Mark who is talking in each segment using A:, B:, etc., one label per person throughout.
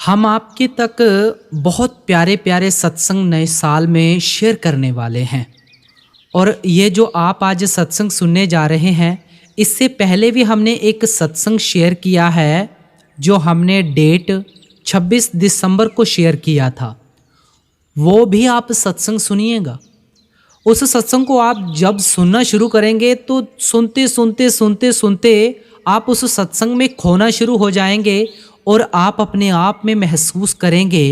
A: हम आपके तक बहुत प्यारे प्यारे सत्संग नए साल में शेयर करने वाले हैं। और ये जो आप आज सत्संग सुनने जा रहे हैं, इससे पहले भी हमने एक सत्संग शेयर किया है, जो हमने डेट 26 दिसंबर को शेयर किया था। वो भी आप सत्संग सुनिएगा। उस सत्संग को आप जब सुनना शुरू करेंगे तो सुनते सुनते सुनते सुनते आप उस सत्संग में खोना शुरू हो जाएंगे और आप अपने आप में महसूस करेंगे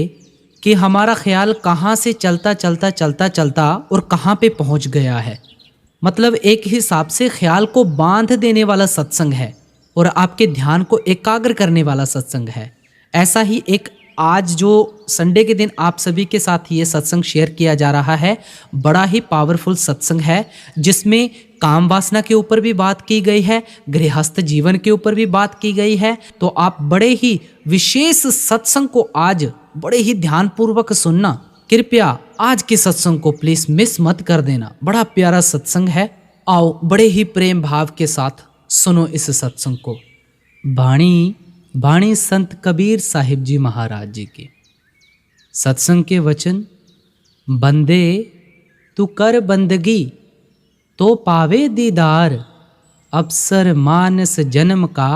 A: कि हमारा ख्याल कहाँ से चलता चलता चलता चलता और कहाँ पे पहुँच गया है। मतलब एक हिसाब से ख्याल को बांध देने वाला सत्संग है और आपके ध्यान को एकाग्र करने वाला सत्संग है। ऐसा ही एक आज जो संडे के दिन आप सभी के साथ ये सत्संग शेयर किया जा रहा है, बड़ा ही पावरफुल सत्संग है, जिसमें काम वासना के ऊपर भी बात की गई है, गृहस्थ जीवन के ऊपर भी बात की गई है। तो आप बड़े ही विशेष सत्संग को आज बड़े ही ध्यानपूर्वक सुनना। कृपया आज के सत्संग को प्लीज मिस मत कर देना। बड़ा प्यारा सत्संग है। आओ बड़े ही प्रेम भाव के साथ सुनो इस सत्संग को। बाणी संत कबीर साहिब जी महाराज जी के सत्संग के वचन। बंदे तू कर बंदगी तो पावे दीदार, अवसर मानस जन्म का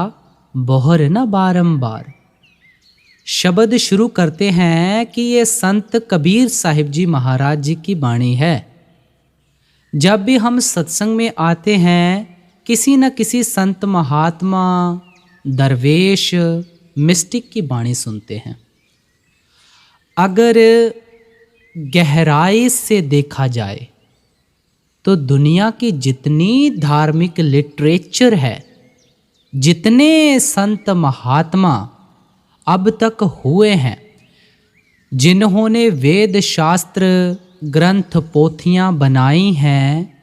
A: बोहर न बारंबार। शब्द शुरू करते हैं कि ये संत कबीर साहिब जी महाराज जी की वाणी है। जब भी हम सत्संग में आते हैं, किसी न किसी संत महात्मा दरवेश मिस्टिक की वाणी सुनते हैं। अगर गहराई से देखा जाए तो दुनिया की जितनी धार्मिक लिटरेचर है, जितने संत महात्मा अब तक हुए हैं, जिन्होंने वेद शास्त्र ग्रंथ पोथियां बनाई हैं,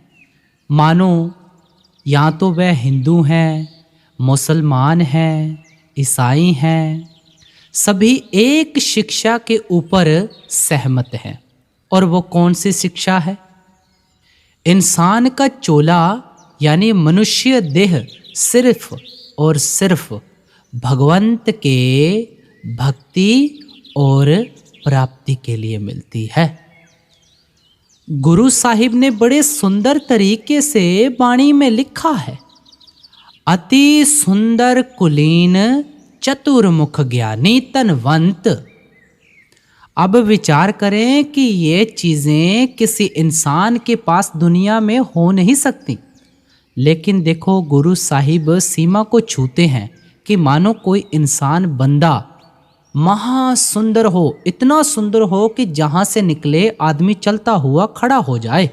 A: मानो या तो वह हिंदू हैं, मुसलमान हैं, ईसाई हैं, सभी एक शिक्षा के ऊपर सहमत हैं। और वो कौन सी शिक्षा है? इंसान का चोला यानी मनुष्य देह सिर्फ और सिर्फ भगवंत के भक्ति और प्राप्ति के लिए मिलती है। गुरु साहिब ने बड़े सुंदर तरीके से वाणी में लिखा है, अति सुंदर कुलीन चतुर्मुख ज्ञानी तनवंत। अब विचार करें कि ये चीज़ें किसी इंसान के पास दुनिया में हो नहीं सकती, लेकिन देखो गुरु साहिब सीमा को छूते हैं कि मानो कोई इंसान बंदा महासुंदर हो, इतना सुंदर हो कि जहाँ से निकले आदमी चलता हुआ खड़ा हो जाए।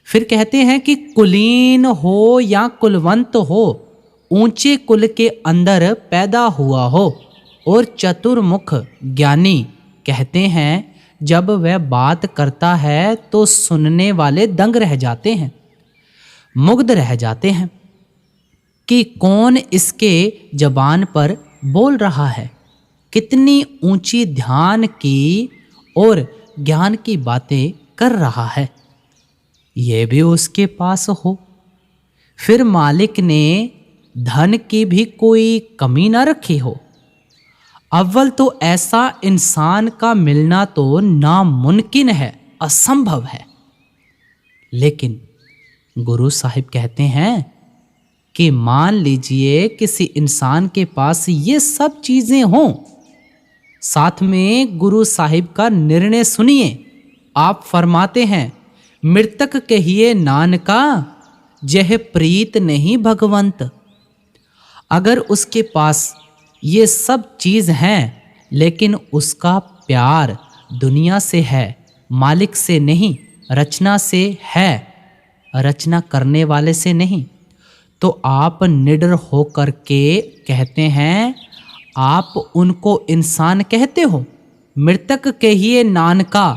A: फिर कहते हैं कि कुलीन हो या कुलवंत हो, ऊंचे कुल के अंदर पैदा हुआ हो। और चतुर्मुख ज्ञानी कहते हैं जब वह बात करता है तो सुनने वाले दंग रह जाते हैं, मुग्ध रह जाते हैं कि कौन इसके जबान पर बोल रहा है, कितनी ऊंची ध्यान की और ज्ञान की बातें कर रहा है। ये भी उसके पास हो। फिर मालिक ने धन की भी कोई कमी ना रखी हो। अव्वल तो ऐसा इंसान का मिलना तो नामुमकिन है, असंभव है। लेकिन गुरु साहिब कहते हैं कि मान लीजिए किसी इंसान के पास ये सब चीजें हों, साथ में गुरु साहिब का निर्णय सुनिए। आप फरमाते हैं, मृतक कहिए नानका जह प्रीत नहीं भगवंत। अगर उसके पास ये सब चीज़ हैं, लेकिन उसका प्यार दुनिया से है, मालिक से नहीं, रचना से है, रचना करने वाले से नहीं, तो आप निडर होकर के कहते हैं, आप उनको इंसान कहते हो। मृतक कहिए नानका,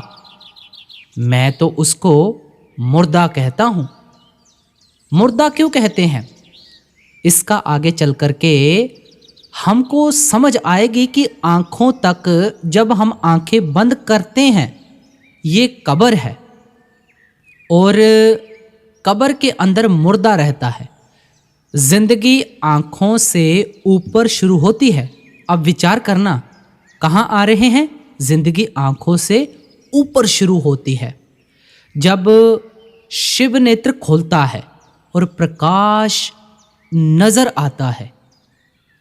A: मैं तो उसको मुर्दा कहता हूं। मुर्दा क्यों कहते हैं, इसका आगे चल कर के हमको समझ आएगी कि आंखों तक जब हम आंखें बंद करते हैं, ये कब्र है और कब्र के अंदर मुर्दा रहता है। जिंदगी आंखों से ऊपर शुरू होती है। अब विचार करना, कहाँ आ रहे हैं? जिंदगी आंखों से ऊपर शुरू होती है। जब शिव नेत्र खोलता है और प्रकाश नजर आता है,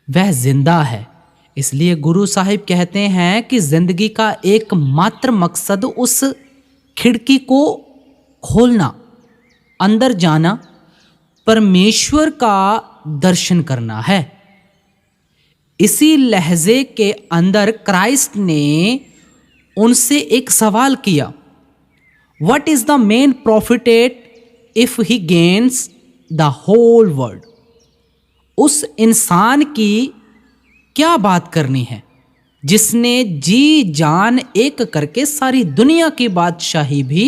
A: वह जिंदा है। इसलिए गुरु साहिब कहते हैं कि जिंदगी का एकमात्र मकसद उस खिड़की को खोलना, अंदर जाना, परमेश्वर का दर्शन करना है। इसी लहजे के अंदर क्राइस्ट ने उनसे एक सवाल किया, what is the main profited if he gains the whole world? उस इंसान की क्या बात करनी है जिसने जी जान एक करके सारी दुनिया की बादशाही भी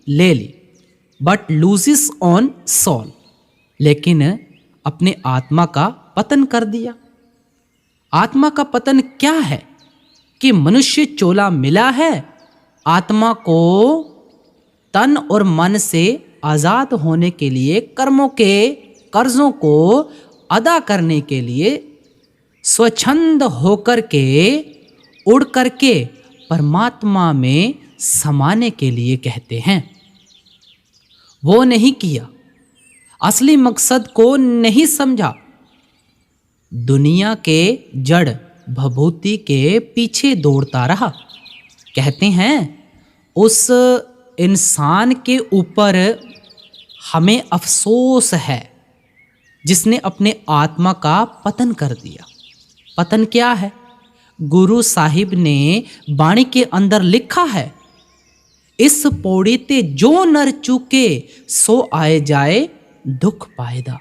A: ले ली, बट लूजिस ऑन सोल, लेकिन अपने आत्मा का पतन कर दिया। आत्मा का पतन क्या है कि मनुष्य चोला मिला है आत्मा को तन और मन से आजाद होने के लिए, कर्मों के कर्जों को अदा करने के लिए, स्वच्छंद होकर के उड़ करके परमात्मा में समाने के लिए कहते हैं। वो नहीं किया, असली मकसद को नहीं समझा, दुनिया के जड़ भभूति के पीछे दौड़ता रहा। कहते हैं उस इंसान के ऊपर हमें अफसोस है जिसने अपने आत्मा का पतन कर दिया। पतन क्या है? गुरु साहिब ने बाणी के अंदर लिखा है, इस पौड़ी ते जो नर चूके सो आए जाए दुख पाएदा।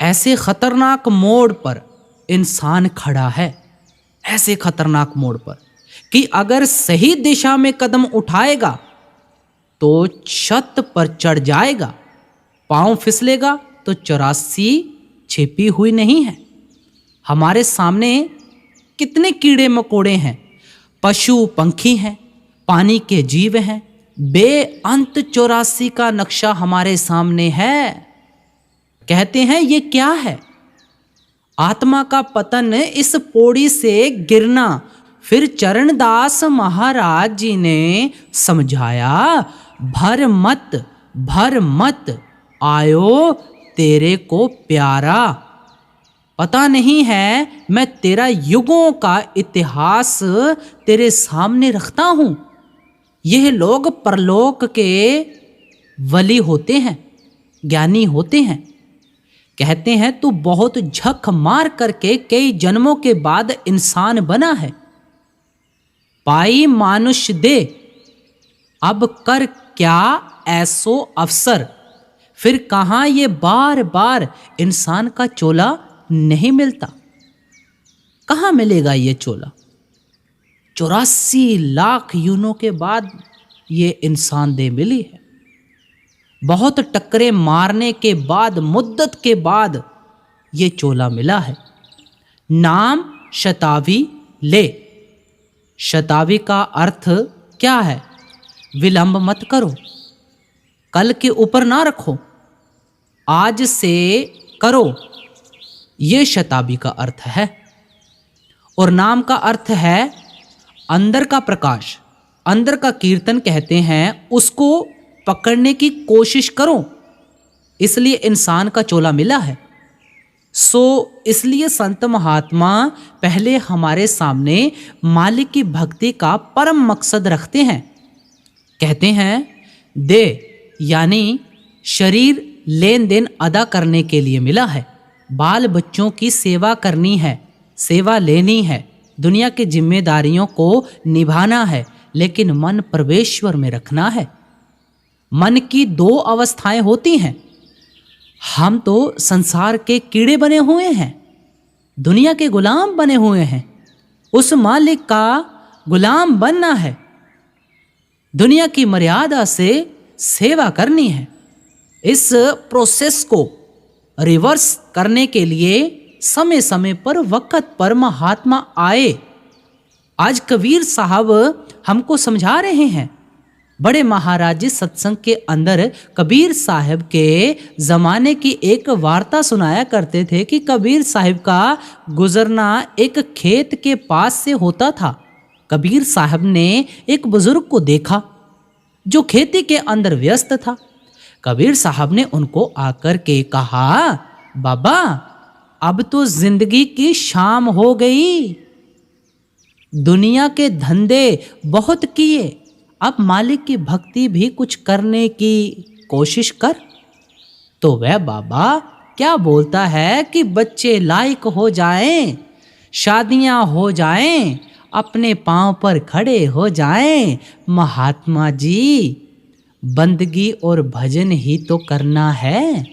A: ऐसे खतरनाक मोड़ पर इंसान खड़ा है, ऐसे खतरनाक मोड़ पर कि अगर सही दिशा में कदम उठाएगा तो छत पर चढ़ जाएगा, पांव फिसलेगा तो 84 छिपी हुई नहीं है। हमारे सामने कितने कीड़े मकोड़े हैं, पशु पंखी हैं, पानी के जीव हैं, बेअंत 84 का नक्शा हमारे सामने है। कहते हैं ये क्या है? आत्मा का पतन, इस पौड़ी से गिरना। फिर चरणदास महाराज जी ने समझाया, भर मत आयो तेरे को प्यारा। पता नहीं है मैं तेरा युगों का इतिहास तेरे सामने रखता हूं। यह लोग परलोक के वली होते हैं, ज्ञानी होते हैं। कहते हैं तू बहुत झक मार करके कई जन्मों के बाद इंसान बना है, पाई मानुष दे, अब कर क्या ऐसो अवसर। फिर कहाँ ये बार बार इंसान का चोला नहीं मिलता? कहाँ मिलेगा ये चोला? 84 लाख यूनों के बाद ये इंसान देह मिली है। बहुत टक्करे मारने के बाद, मुद्दत के बाद ये चोला मिला है। नाम शतावी ले। शतावी का अर्थ क्या है? विलंब मत करो, कल के ऊपर ना रखो, आज से करो, ये शतावी का अर्थ है। और नाम का अर्थ है अंदर का प्रकाश, अंदर का कीर्तन कहते हैं, उसको पकड़ने की कोशिश करो। इसलिए इंसान का चोला मिला है। इसलिए संत महात्मा पहले हमारे सामने मालिक की भक्ति का परम मकसद रखते हैं। कहते हैं दे यानी शरीर लेन देन अदा करने के लिए मिला है, बाल बच्चों की सेवा करनी है, सेवा लेनी है, दुनिया की जिम्मेदारियों को निभाना है, लेकिन मन परमेश्वर में रखना है। मन की 2 अवस्थाएं होती हैं। हम तो संसार के कीड़े बने हुए हैं, दुनिया के गुलाम बने हुए हैं। उस मालिक का गुलाम बनना है, दुनिया की मर्यादा से सेवा करनी है। इस प्रोसेस को रिवर्स करने के लिए समय समय पर, वक्त पर महात्मा आए। आज कबीर साहब हमको समझा रहे हैं बड़े महाराज जी सत्संग के अंदर कबीर साहब के ज़माने की एक वार्ता सुनाया करते थे कि कबीर साहब का गुजरना एक खेत के पास से होता था। कबीर साहब ने एक बुजुर्ग को देखा जो खेती के अंदर व्यस्त था। कबीर साहब ने उनको आकर के कहा, बाबा अब तो जिंदगी की शाम हो गई, दुनिया के धंधे बहुत किए, अब मालिक की भक्ति भी कुछ करने की कोशिश कर। तो वह बाबा क्या बोलता है कि बच्चे लायक हो जाएं, शादियां हो जाएं, अपने पांव पर खड़े हो जाएं, महात्मा जी बंदगी और भजन ही तो करना है,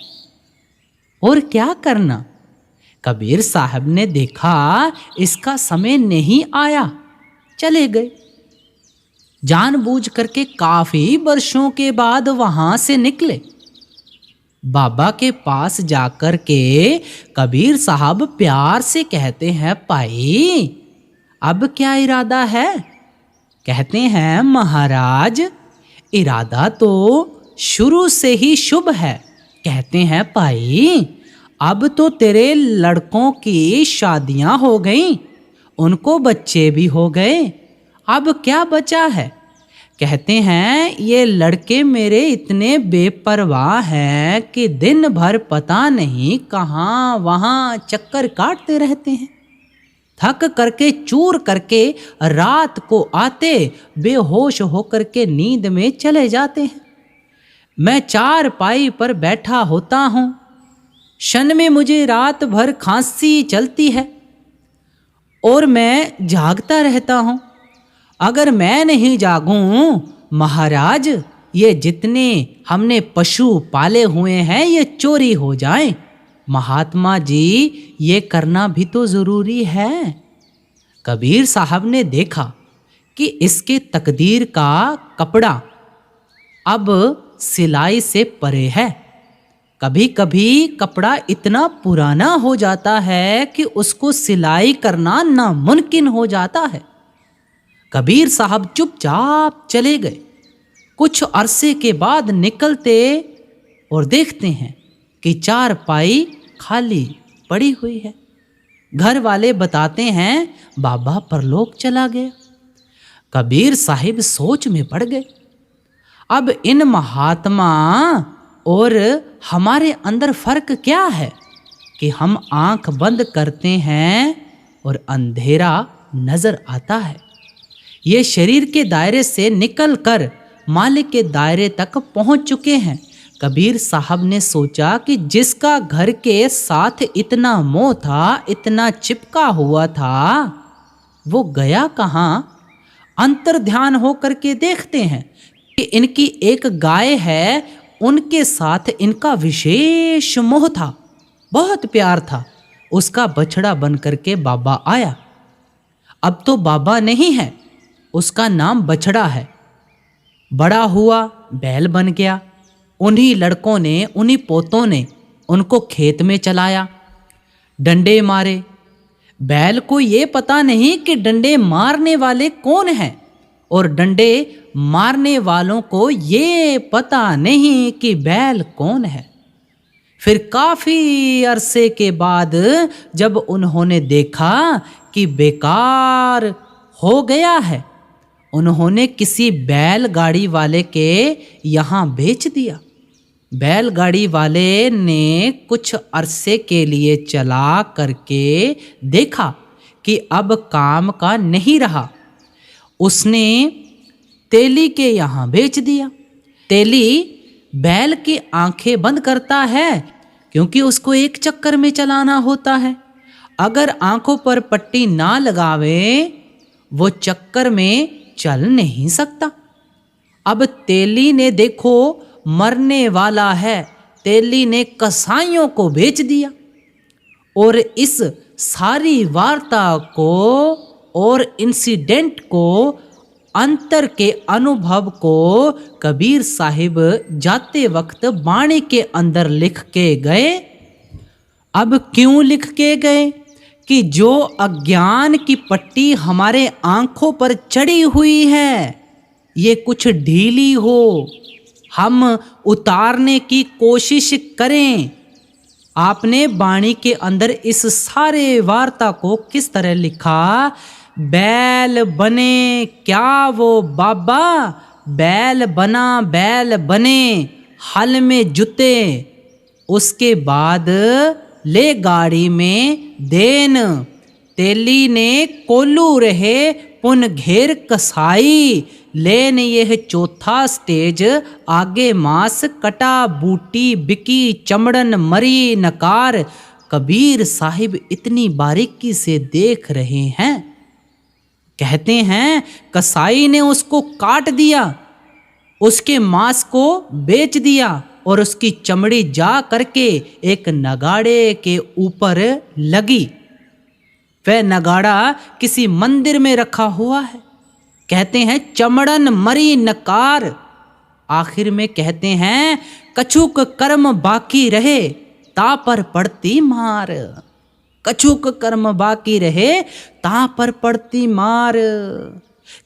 A: और क्या करना। कबीर साहब ने देखा इसका समय नहीं आया, चले गए। जानबूझ करके काफी वर्षों के बाद वहां से निकले। बाबा के पास जाकर के कबीर साहब प्यार से कहते हैं, भाई अब क्या इरादा है? कहते हैं, महाराज इरादा तो शुरू से ही शुभ है। कहते हैं, भाई अब तो तेरे लड़कों की शादियां हो गईं, उनको बच्चे भी हो गए, अब क्या बचा है? कहते हैं, ये लड़के मेरे इतने बेपरवाह हैं कि दिन भर पता नहीं कहाँ वहाँ चक्कर काटते रहते हैं। थक करके चूर करके रात को आते बेहोश होकर के नींद में चले जाते हैं। मैं चारपाई पर बैठा होता हूँ, क्षण में मुझे रात भर खांसी चलती है और मैं जागता रहता हूँ। अगर मैं नहीं जागूं महाराज, ये जितने हमने पशु पाले हुए हैं ये चोरी हो जाएं। महात्मा जी ये करना भी तो जरूरी है। कबीर साहब ने देखा कि इसके तकदीर का कपड़ा अब सिलाई से परे है। कभी कभी कपड़ा इतना पुराना हो जाता है कि उसको सिलाई करना नामुमकिन हो जाता है। कबीर साहब चुपचाप चले गए। कुछ अरसे के बाद निकलते और देखते हैं कि चारपाई खाली पड़ी हुई है। घर वाले बताते हैं, बाबा परलोक चला गया। कबीर साहिब सोच में पड़ गए। अब इन महात्मा और हमारे अंदर फर्क क्या है कि हम आंख बंद करते हैं और अंधेरा नजर आता है। ये शरीर के दायरे से निकलकर मालिक के दायरे तक पहुंच चुके हैं। कबीर साहब ने सोचा कि जिसका घर के साथ इतना मोह था, इतना चिपका हुआ था, वो गया कहाँ? अंतर ध्यान होकर के देखते हैं कि इनकी एक गाय है, उनके साथ इनका विशेष मोह था, बहुत प्यार था। उसका बछड़ा बन करके बाबा आया। अब तो बाबा नहीं है, उसका नाम बछड़ा है। बड़ा हुआ, बैल बन गया। उन्हीं लड़कों ने, उन्हीं पोतों ने उनको खेत में चलाया, डंडे मारे। बैल को ये पता नहीं कि डंडे मारने वाले कौन हैं, और डंडे मारने वालों को ये पता नहीं कि बैल कौन है। फिर काफी अरसे के बाद जब उन्होंने देखा कि बेकार हो गया है, उन्होंने किसी बैलगाड़ी वाले के यहाँ बेच दिया। बैलगाड़ी वाले ने कुछ अरसे के लिए चला करके देखा कि अब काम का नहीं रहा। उसने तेली के यहाँ बेच दिया। तेली बैल की आंखें बंद करता है क्योंकि उसको एक चक्कर में चलाना होता है। अगर आंखों पर पट्टी ना लगावे वो चक्कर में चल नहीं सकता। अब तेली ने देखो मरने वाला है, तेली ने कसाईयों को बेच दिया। और इस सारी वार्ता को और इंसिडेंट को, अंतर के अनुभव को कबीर साहिब जाते वक्त बाणी के अंदर लिख के गए। अब क्यों लिख के गए कि जो अज्ञान की पट्टी हमारे आंखों पर चढ़ी हुई है, ये कुछ ढीली हो, हम उतारने की कोशिश करें। आपने वाणी के अंदर इस सारे वार्ता को किस तरह लिखा? बैल बने क्या वो बाबा, बैल बना बैल बने, हल में जुते, उसके बाद ले गाड़ी में देन, तेली ने कोल्लू रहे पुन घेर कसाई, लेन यह चौथा स्टेज, आगे मांस कटा बूटी बिकी चमड़न मरी नकार। कबीर साहिब इतनी बारीकी से देख रहे हैं। कहते हैं कसाई ने उसको काट दिया, उसके मांस को बेच दिया और उसकी चमड़ी जा करके एक नगाड़े के ऊपर लगी। वह नगाड़ा किसी मंदिर में रखा हुआ है। कहते हैं चमड़न मरी नकार। आखिर में कहते हैं कछुक कर्म बाकी रहे, ता पर पड़ती मार। कछुक कर्म बाकी रहे, ता पर पड़ती मार।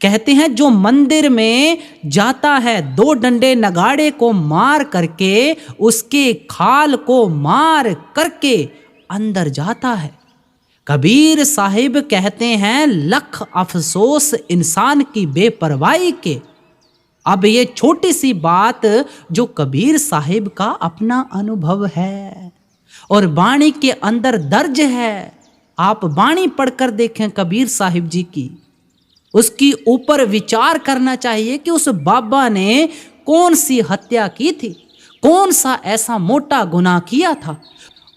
A: कहते हैं जो मंदिर में जाता है, दो डंडे नगाड़े को मार करके, उसके खाल को मार करके अंदर जाता है। कबीर साहिब कहते हैं लख अफसोस इंसान की बेपरवाही के। अब ये छोटी सी बात जो कबीर साहिब का अपना अनुभव है और वाणी के अंदर दर्ज है। आप वाणी पढ़कर देखें कबीर साहिब जी की, उसकी ऊपर विचार करना चाहिए कि उस बाबा ने कौन सी हत्या की थी, कौन सा ऐसा मोटा गुनाह किया था।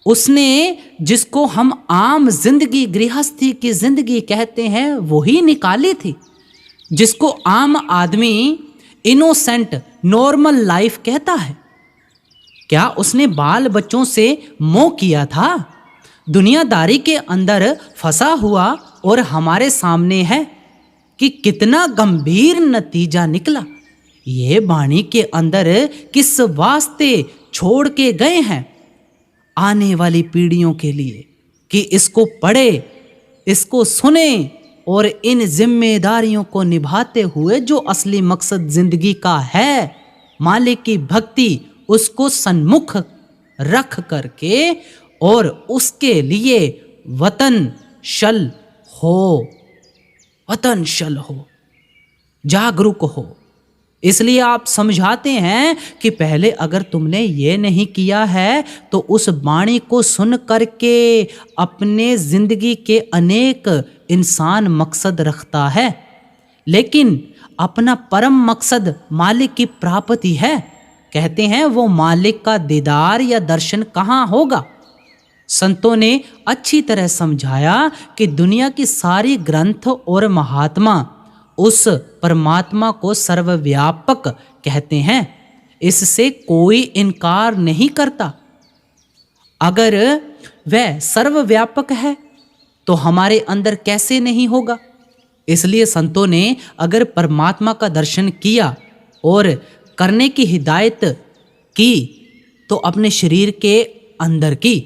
A: उसने जिसको हम आम जिंदगी, गृहस्थी की जिंदगी कहते हैं, वही निकाली थी। जिसको आम आदमी इनोसेंट नॉर्मल लाइफ कहता है। क्या उसने बाल बच्चों से मोह किया था? दुनियादारी के अंदर फंसा हुआ और हमारे सामने है कि कितना गंभीर नतीजा निकला। ये वाणी के अंदर किस वास्ते छोड़ के गए हैं? आने वाली पीढ़ियों के लिए कि इसको पढ़े, इसको सुने और इन जिम्मेदारियों को निभाते हुए जो असली मकसद जिंदगी का है, मालिक की भक्ति, उसको सन्मुख रख करके और उसके लिए वतनशल हो, वतनशल हो, जागरूक हो। इसलिए आप समझाते हैं कि पहले अगर तुमने ये नहीं किया है तो उस वाणी को सुन करके अपने जिंदगी के अनेक इंसान मकसद रखता है, लेकिन अपना परम मकसद मालिक की प्राप्ति है। कहते हैं वो मालिक का दीदार या दर्शन कहाँ होगा? संतों ने अच्छी तरह समझाया कि दुनिया की सारी ग्रंथ और महात्मा उस परमात्मा को सर्वव्यापक कहते हैं। इससे कोई इनकार नहीं करता। अगर वह सर्वव्यापक है तो हमारे अंदर कैसे नहीं होगा? इसलिए संतों ने अगर परमात्मा का दर्शन किया और करने की हिदायत की तो अपने शरीर के अंदर की।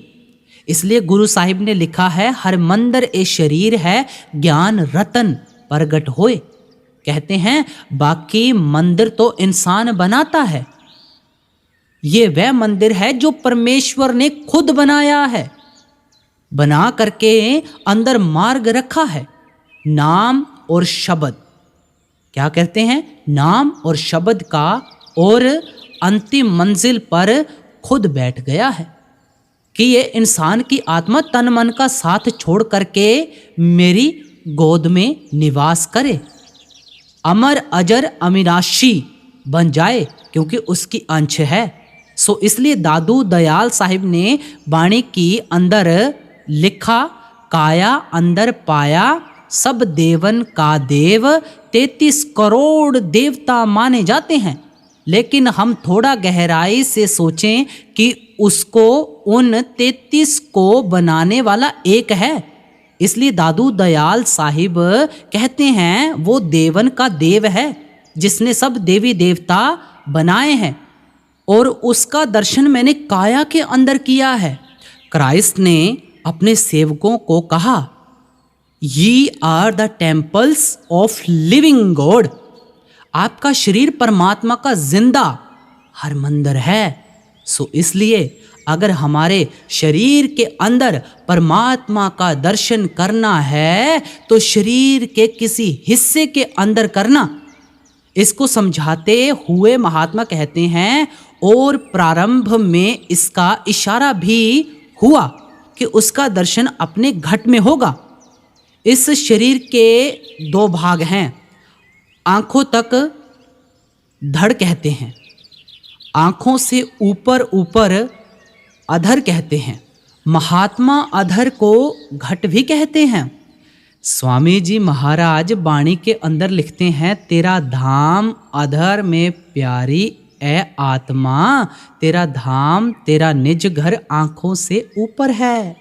A: इसलिए गुरु साहिब ने लिखा है हर मंदिर ए शरीर है, ज्ञान रतन प्रगट होए। कहते हैं बाकी मंदिर तो इंसान बनाता है, ये वह मंदिर है जो परमेश्वर ने खुद बनाया है, बना करके अंदर मार्ग रखा है, नाम और शब्द। क्या कहते हैं? नाम और शब्द का, और अंतिम मंजिल पर खुद बैठ गया है कि ये इंसान की आत्मा तन मन का साथ छोड़ करके मेरी गोद में निवास करे, अमर अजर अविनाशी बन जाए, क्योंकि उसकी अंश है। सो इसलिए दादू दयाल साहिब ने वाणी की अंदर लिखा, काया अंदर पाया सब देवन का देव, 33 करोड़ देवता माने जाते हैं। लेकिन हम थोड़ा गहराई से सोचें कि उसको उन 33 को बनाने वाला एक है। इसलिए दादू दयाल साहिब कहते हैं वो देवन का देव है जिसने सब देवी देवता बनाए हैं, और उसका दर्शन मैंने काया के अंदर किया है। क्राइस्ट ने अपने सेवकों को कहा, ये are the temples of living God. आपका शरीर परमात्मा का जिंदा हरमंदिर है। सो इसलिए अगर हमारे शरीर के अंदर परमात्मा का दर्शन करना है तो शरीर के किसी हिस्से के अंदर करना। इसको समझाते हुए महात्मा कहते हैं, और प्रारंभ में इसका इशारा भी हुआ कि उसका दर्शन अपने घट में होगा। इस शरीर के दो भाग हैं, आंखों तक धड़ कहते हैं, आंखों से ऊपर ऊपर अधर कहते हैं। महात्मा अधर को घट भी कहते हैं। स्वामी जी महाराज वाणी के अंदर लिखते हैं, तेरा धाम अधर में प्यारी ए आत्मा, तेरा धाम तेरा निज घर आंखों से ऊपर है।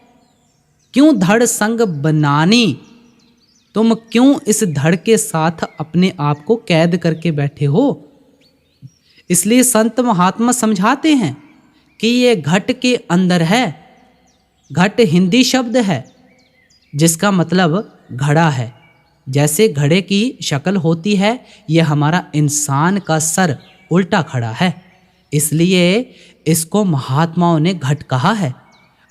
A: क्यों धड़ संग बनानी, तुम क्यों इस धड़ के साथ अपने आप को कैद करके बैठे हो। इसलिए संत महात्मा समझाते हैं कि ये घट के अंदर है। घट हिंदी शब्द है जिसका मतलब घड़ा है। जैसे घड़े की शक्ल होती है, यह हमारा इंसान का सर उल्टा खड़ा है, इसलिए इसको महात्माओं ने घट कहा है।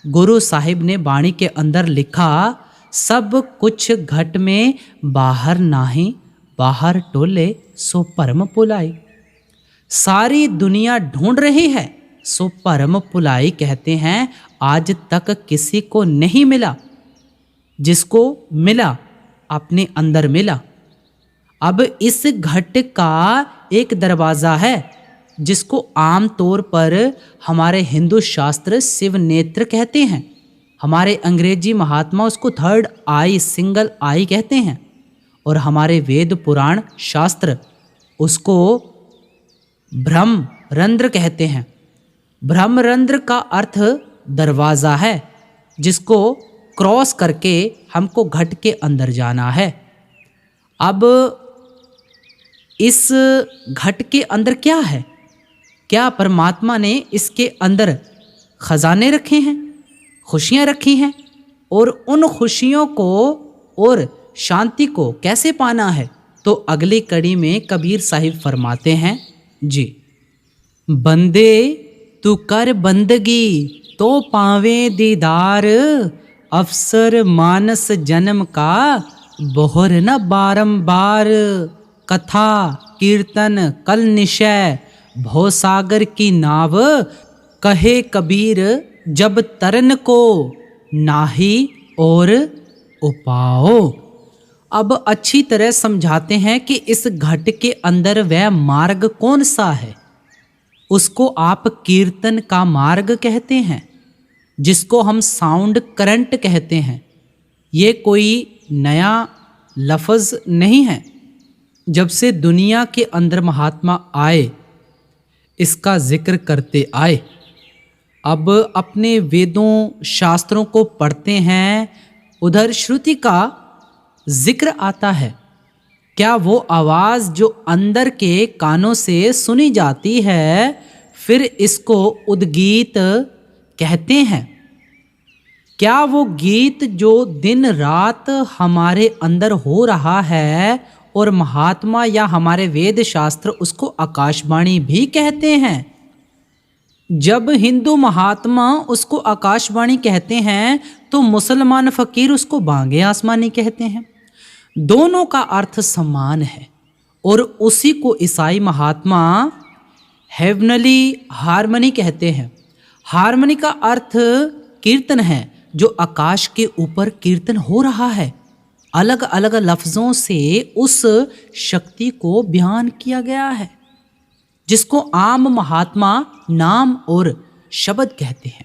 A: गुरु साहिब ने वाणी के अंदर लिखा, सब कुछ घट में बाहर नाही, बाहर टोले सो परम पुलाई। सारी दुनिया ढूंढ रही है, सो परम पुलाई कहते हैं आज तक किसी को नहीं मिला। जिसको मिला अपने अंदर मिला। अब इस घट का एक दरवाज़ा है जिसको आम तौर पर हमारे हिंदू शास्त्र शिव नेत्र कहते हैं। हमारे अंग्रेजी महात्मा उसको थर्ड आई, सिंगल आई कहते हैं, और हमारे वेद पुराण शास्त्र उसको ब्रह्म रंध्र कहते हैं। ब्रह्म रंध्र का अर्थ दरवाज़ा है जिसको क्रॉस करके हमको घट के अंदर जाना है। अब इस घट के अंदर क्या है? क्या परमात्मा ने इसके अंदर खजाने रखे हैं, खुशियां रखी हैं, और उन खुशियों को और शांति को कैसे पाना है? तो अगली कड़ी में कबीर साहिब फरमाते हैं जी, बंदे तू कर बंदगी तो पावे दीदार, अवसर मानस जन्म का बोहर न बारंबार। कथा कीर्तन कल निशय भवसागर की नाव, कहे कबीर जब तरन को नाही और उपाओ। अब अच्छी तरह समझाते हैं कि इस घट के अंदर वह मार्ग कौन सा है। उसको आप कीर्तन का मार्ग कहते हैं, जिसको हम साउंड करंट कहते हैं। ये कोई नया लफ्ज़ नहीं है। जब से दुनिया के अंदर महात्मा आए इसका जिक्र करते आए। अब अपने वेदों शास्त्रों को पढ़ते हैं, उधर श्रुति का जिक्र आता है। क्या वो आवाज़ जो अंदर के कानों से सुनी जाती है, फिर इसको उद्गीत कहते हैं। क्या वो गीत जो दिन रात हमारे अंदर हो रहा है और महात्मा या हमारे वेद शास्त्र उसको आकाशवाणी भी कहते हैं। जब हिंदू महात्मा उसको आकाशवाणी कहते हैं तो मुसलमान फ़कीर उसको बांगे आसमानी कहते हैं। दोनों का अर्थ समान है, और उसी को ईसाई महात्मा हेवनली हारमनी कहते हैं। हारमनी का अर्थ कीर्तन है, जो आकाश के ऊपर कीर्तन हो रहा है। अलग अलग लफ्ज़ों से उस शक्ति को बयान किया गया है, जिसको आम महात्मा नाम और शब्द कहते हैं।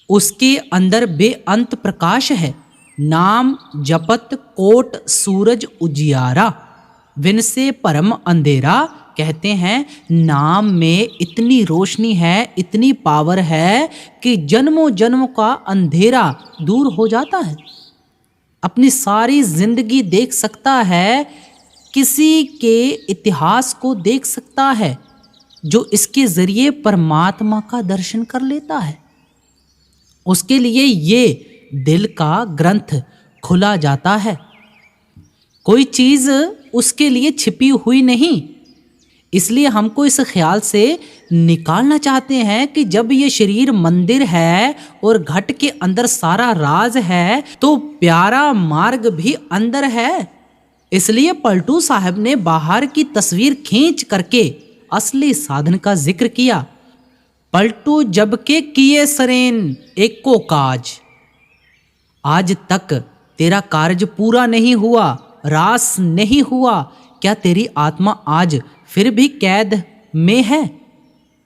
A: उसके अंदर बेअंत प्रकाश है। नाम जपत कोट सूरज उजियारा, विन से परम अंधेरा कहते हैं। नाम में इतनी रोशनी है, इतनी पावर है कि जन्मों जन्मों का अंधेरा दूर हो जाता है। अपनी सारी जिंदगी देख सकता है, किसी के इतिहास को देख सकता है, जो इसके जरिए परमात्मा का दर्शन कर लेता है। उसके लिए ये दिल का ग्रंथ खुला जाता है। कोई चीज़ उसके लिए छिपी हुई नहीं। इसलिए हमको इस ख्याल से निकालना चाहते हैं कि जब ये शरीर मंदिर है और घट के अंदर सारा राज है, तो प्यारा मार्ग भी अंदर है। इसलिए पलटू साहब ने बाहर की तस्वीर खींच करके असली साधन का जिक्र किया। पलटू जब के किए सरेन एको काज, आज तक तेरा कार्य पूरा नहीं हुआ, रास नहीं हुआ, क्या तेरी आत्मा आज फिर भी कैद में है?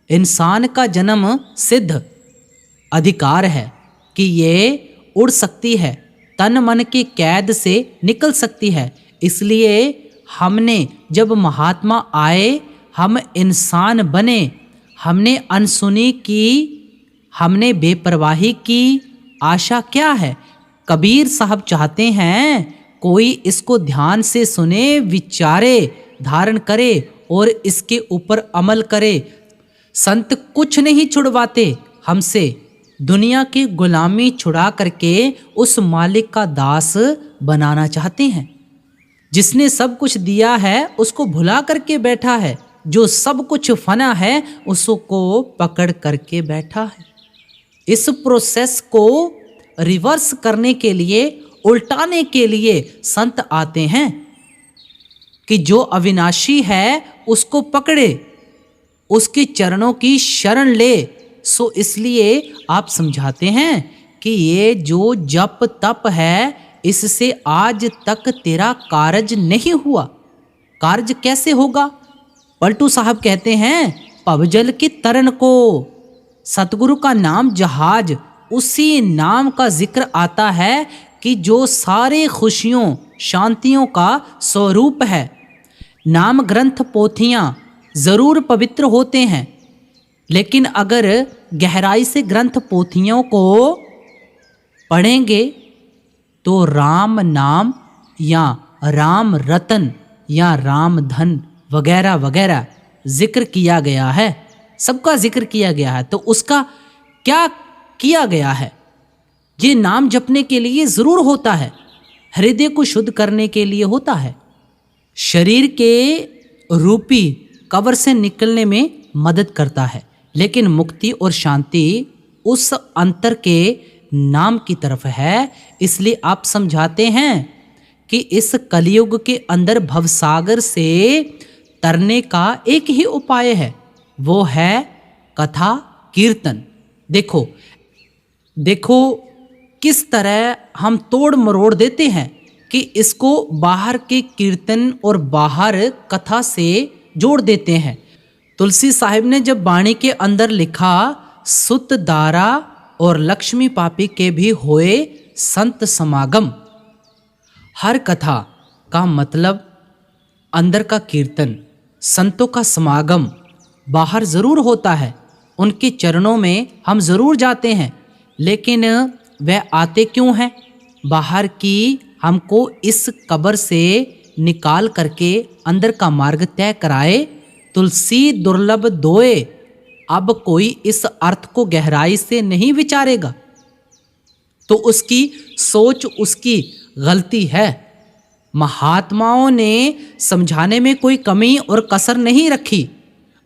A: इंसान का जन्म सिद्ध अधिकार है कि ये उड़ सकती है, तन मन की कैद से निकल सकती है। इसलिए हमने जब महात्मा आए, हम इंसान बने, हमने अनसुनी की, हमने बेपरवाही की। आशा क्या है? कबीर साहब चाहते हैं कोई इसको ध्यान से सुने, विचारे, धारण करे और इसके ऊपर अमल करे। संत कुछ नहीं छुड़वाते हमसे, दुनिया की गुलामी छुड़ा करके उस मालिक का दास बनाना चाहते हैं। जिसने सब कुछ दिया है उसको भुला करके बैठा है, जो सब कुछ फना है उसको पकड़ करके बैठा है। इस प्रोसेस को रिवर्स करने के लिए, उल्टाने के लिए संत आते हैं कि जो अविनाशी है उसको पकड़े, उसके चरणों की शरण ले। सो इसलिए आप समझाते हैं कि ये जो जप तप है, इससे आज तक तेरा कार्य नहीं हुआ। कार्य कैसे होगा? पलटू साहब कहते हैं पवजल की तरन को, सतगुरु का नाम जहाज, उसी नाम का जिक्र आता है कि जो सारे खुशियों शांतियों का स्वरूप है। नाम ग्रंथ पोथियां जरूर पवित्र होते हैं, लेकिन अगर गहराई से ग्रंथ पोथियों को पढ़ेंगे तो राम नाम या राम रतन या राम धन वगैरह वगैरह जिक्र किया गया है, सबका जिक्र किया गया है। तो उसका क्या किया गया है? ये नाम जपने के लिए जरूर होता है, हृदय को शुद्ध करने के लिए होता है, शरीर के रूपी कवर से निकलने में मदद करता है। लेकिन मुक्ति और शांति उस अंतर के नाम की तरफ है। इसलिए आप समझाते हैं कि इस कलयुग के अंदर भवसागर से तरने का एक ही उपाय है, वो है कथा कीर्तन। देखो देखो किस तरह हम तोड़ मरोड़ देते हैं कि इसको बाहर के कीर्तन और बाहर कथा से जोड़ देते हैं। तुलसी साहिब ने जब वाणी के अंदर लिखा, सुत दारा और लक्ष्मी पापी के भी होए संत समागम। हर कथा का मतलब अंदर का कीर्तन, संतों का समागम बाहर ज़रूर होता है, उनके चरणों में हम ज़रूर जाते हैं। लेकिन वह आते क्यों हैं? बाहर की हमको इस कब्र से निकाल करके अंदर का मार्ग तय कराए। तुलसी दुर्लभ दोए। अब कोई इस अर्थ को गहराई से नहीं विचारेगा तो उसकी सोच, उसकी गलती है। महात्माओं ने समझाने में कोई कमी और कसर नहीं रखी।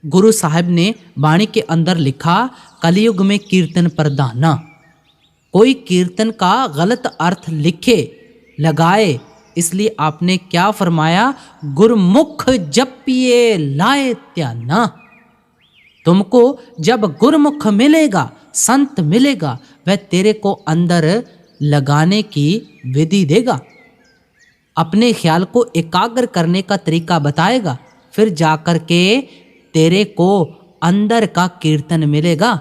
A: गुरु साहब ने वाणी के अंदर लिखा, कलयुग में कीर्तन प्रधाना। कोई कीर्तन का गलत अर्थ लिखे, लगाए, इसलिए आपने क्या फरमाया, गुरमुख जपिए लाए त्याना। तुमको जब गुरमुख मिलेगा, संत मिलेगा, वह तेरे को अंदर लगाने की विधि देगा, अपने ख्याल को एकाग्र करने का तरीका बताएगा, फिर जाकर के तेरे को अंदर का कीर्तन मिलेगा।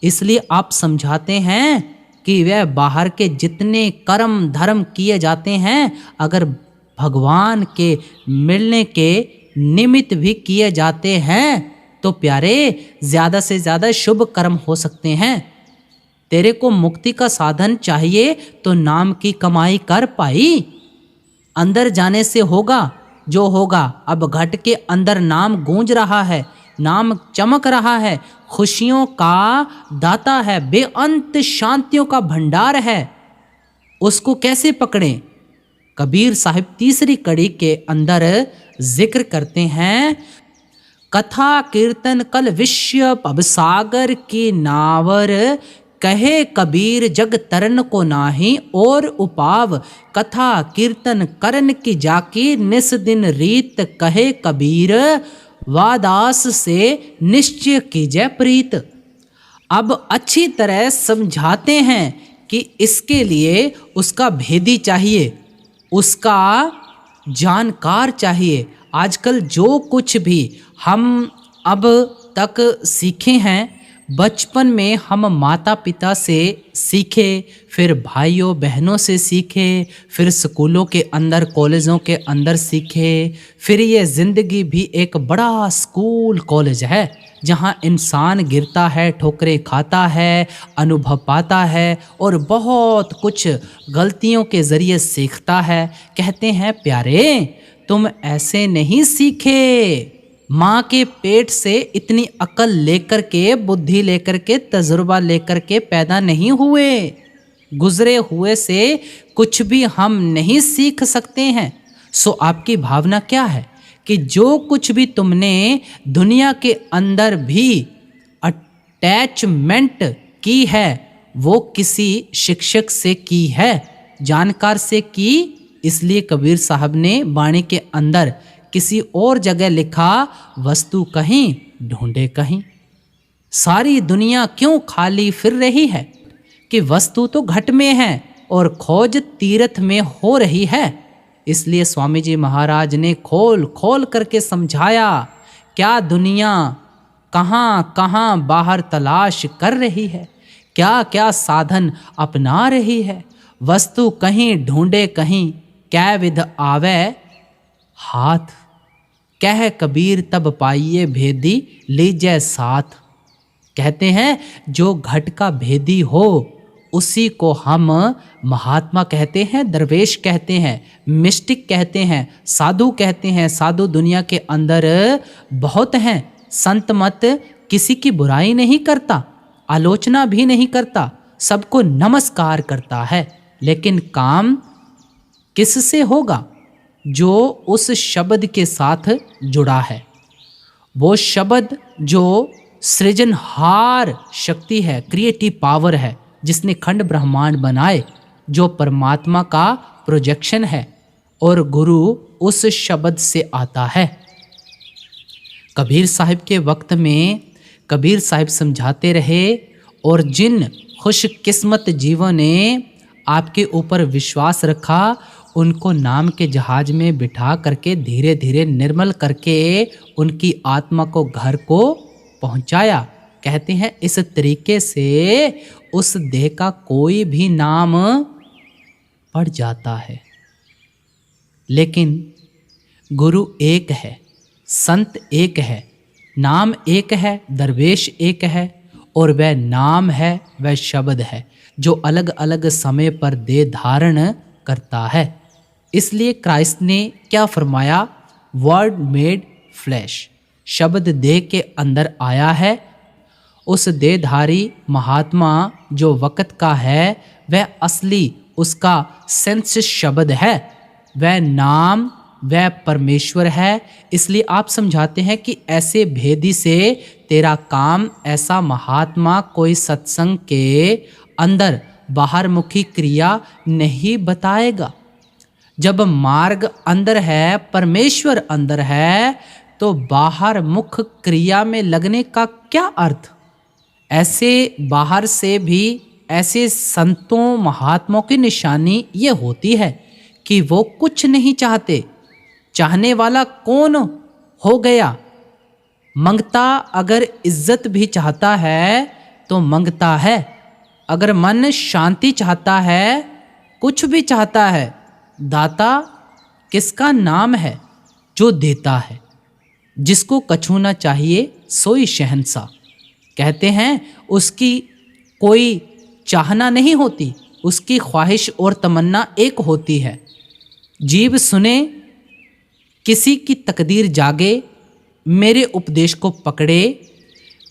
A: इसलिए आप समझाते हैं कि वह बाहर के जितने कर्म धर्म किए जाते हैं, अगर भगवान के मिलने के निमित्त भी किए जाते हैं तो प्यारे ज़्यादा से ज़्यादा शुभ कर्म हो सकते हैं। तेरे को मुक्ति का साधन चाहिए तो नाम की कमाई कर पाई। अंदर जाने से होगा जो होगा। अब घट के अंदर नाम गूंज रहा है, नाम चमक रहा है, खुशियों का दाता है, बेअंत शांतियों का भंडार है। उसको कैसे पकड़ें? कबीर साहिब तीसरी कड़ी के अंदर जिक्र करते हैं, कथा कीर्तन कल विश्व पबसागर की नावर, कहे कबीर जग तरन को नाही और उपाव, कथा कीर्तन करन की जाकी निस दिन रीत, कहे कबीर वादास से निश्चय कीजय प्रीत। अब अच्छी तरह समझाते हैं कि इसके लिए उसका भेदी चाहिए, उसका जानकार चाहिए। आजकल जो कुछ भी हम अब तक सीखे हैं, बचपन में हम माता पिता से सीखे, फिर भाइयों बहनों से सीखे, फिर स्कूलों के अंदर कॉलेजों के अंदर सीखे, फिर ये ज़िंदगी भी एक बड़ा स्कूल कॉलेज है जहाँ इंसान गिरता है, ठोकरें खाता है, अनुभव पाता है और बहुत कुछ गलतियों के ज़रिए सीखता है। कहते हैं प्यारे तुम ऐसे नहीं सीखे, माँ के पेट से इतनी अकल लेकर के, बुद्धि लेकर के, तजुर्बा लेकर के पैदा नहीं हुए। गुजरे हुए से कुछ भी हम नहीं सीख सकते हैं। सो आपकी भावना क्या है कि जो कुछ भी तुमने दुनिया के अंदर भी अटैचमेंट की है वो किसी शिक्षक से की है, जानकार से की। इसलिए कबीर साहब ने वाणी के अंदर किसी और जगह लिखा, वस्तु कहीं ढूंढे कहीं। सारी दुनिया क्यों खाली फिर रही है कि वस्तु तो घट में है और खोज तीर्थ में हो रही है। इसलिए स्वामी जी महाराज ने खोल खोल करके समझाया, क्या दुनिया कहाँ कहाँ बाहर तलाश कर रही है, क्या क्या साधन अपना रही है। वस्तु कहीं ढूंढे कहीं, कै विध आवे हाथ, कह कबीर तब पाइए भेदी लीजै साथ। कहते हैं जो घट का भेदी हो उसी को हम महात्मा कहते हैं, दरवेश कहते हैं, मिस्टिक कहते हैं, साधु कहते हैं। साधु दुनिया के अंदर बहुत हैं। संत मत किसी की बुराई नहीं करता, आलोचना भी नहीं करता, सबको नमस्कार करता है। लेकिन काम किससे होगा? जो उस शब्द के साथ जुड़ा है। वो शब्द जो सृजनहार शक्ति है, क्रिएटिव पावर है, जिसने खंड ब्रह्मांड बनाए, जो परमात्मा का प्रोजेक्शन है, और गुरु उस शब्द से आता है। कबीर साहिब के वक्त में कबीर साहिब समझाते रहे, और जिन खुशकिस्मत जीवों ने आपके ऊपर विश्वास रखा उनको नाम के जहाज में बिठा करके धीरे धीरे निर्मल करके उनकी आत्मा को घर को पहुंचाया। कहते हैं इस तरीके से उस देह का कोई भी नाम पड़ जाता है। लेकिन गुरु एक है, संत एक है, नाम एक है, दरवेश एक है, और वह नाम है, वह शब्द है जो अलग अलग समय पर देह धारण करता है। इसलिए क्राइस्ट ने क्या फरमाया? वर्ड मेड फ्लैश, शब्द देह के अंदर आया है। उस देहधारी महात्मा जो वक़्त का है वह असली उसका सेंस शब्द है, वह नाम, वह परमेश्वर है। इसलिए आप समझाते हैं कि ऐसे भेदी से तेरा काम, ऐसा महात्मा कोई सत्संग के अंदर बाहर मुखी क्रिया नहीं बताएगा। जब मार्ग अंदर है, परमेश्वर अंदर है, तो बाहर मुख क्रिया में लगने का क्या अर्थ? ऐसे बाहर से भी ऐसे संतों महात्माओं की निशानी ये होती है कि वो कुछ नहीं चाहते। चाहने वाला कौन हो गया? मंगता अगर इज्जत भी चाहता है तो मंगता है, अगर मन शांति चाहता है, कुछ भी चाहता है। दाता किसका नाम है? जो देता है। जिसको कछु ना चाहिए सोई शहंशाह। कहते हैं उसकी कोई चाहना नहीं होती, उसकी ख्वाहिश और तमन्ना एक होती है। जीव सुने, किसी की तकदीर जागे, मेरे उपदेश को पकड़े,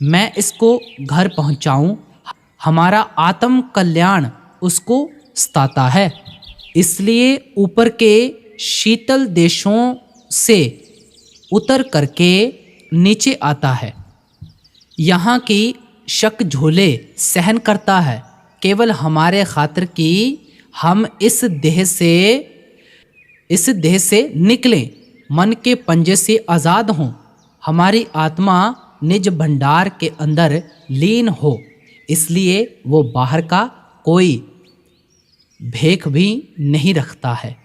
A: मैं इसको घर पहुंचाऊं, हमारा आत्म कल्याण उसको सताता है। इसलिए ऊपर के शीतल देशों से उतर करके नीचे आता है। यहाँ की शक झोले सहन करता है केवल हमारे खातिर कि हम इस देह से निकलें, मन के पंजे से आज़ाद हों, हमारी आत्मा निज भंडार के अंदर लीन हो। इसलिए वो बाहर का कोई भेख भी नहीं रखता है।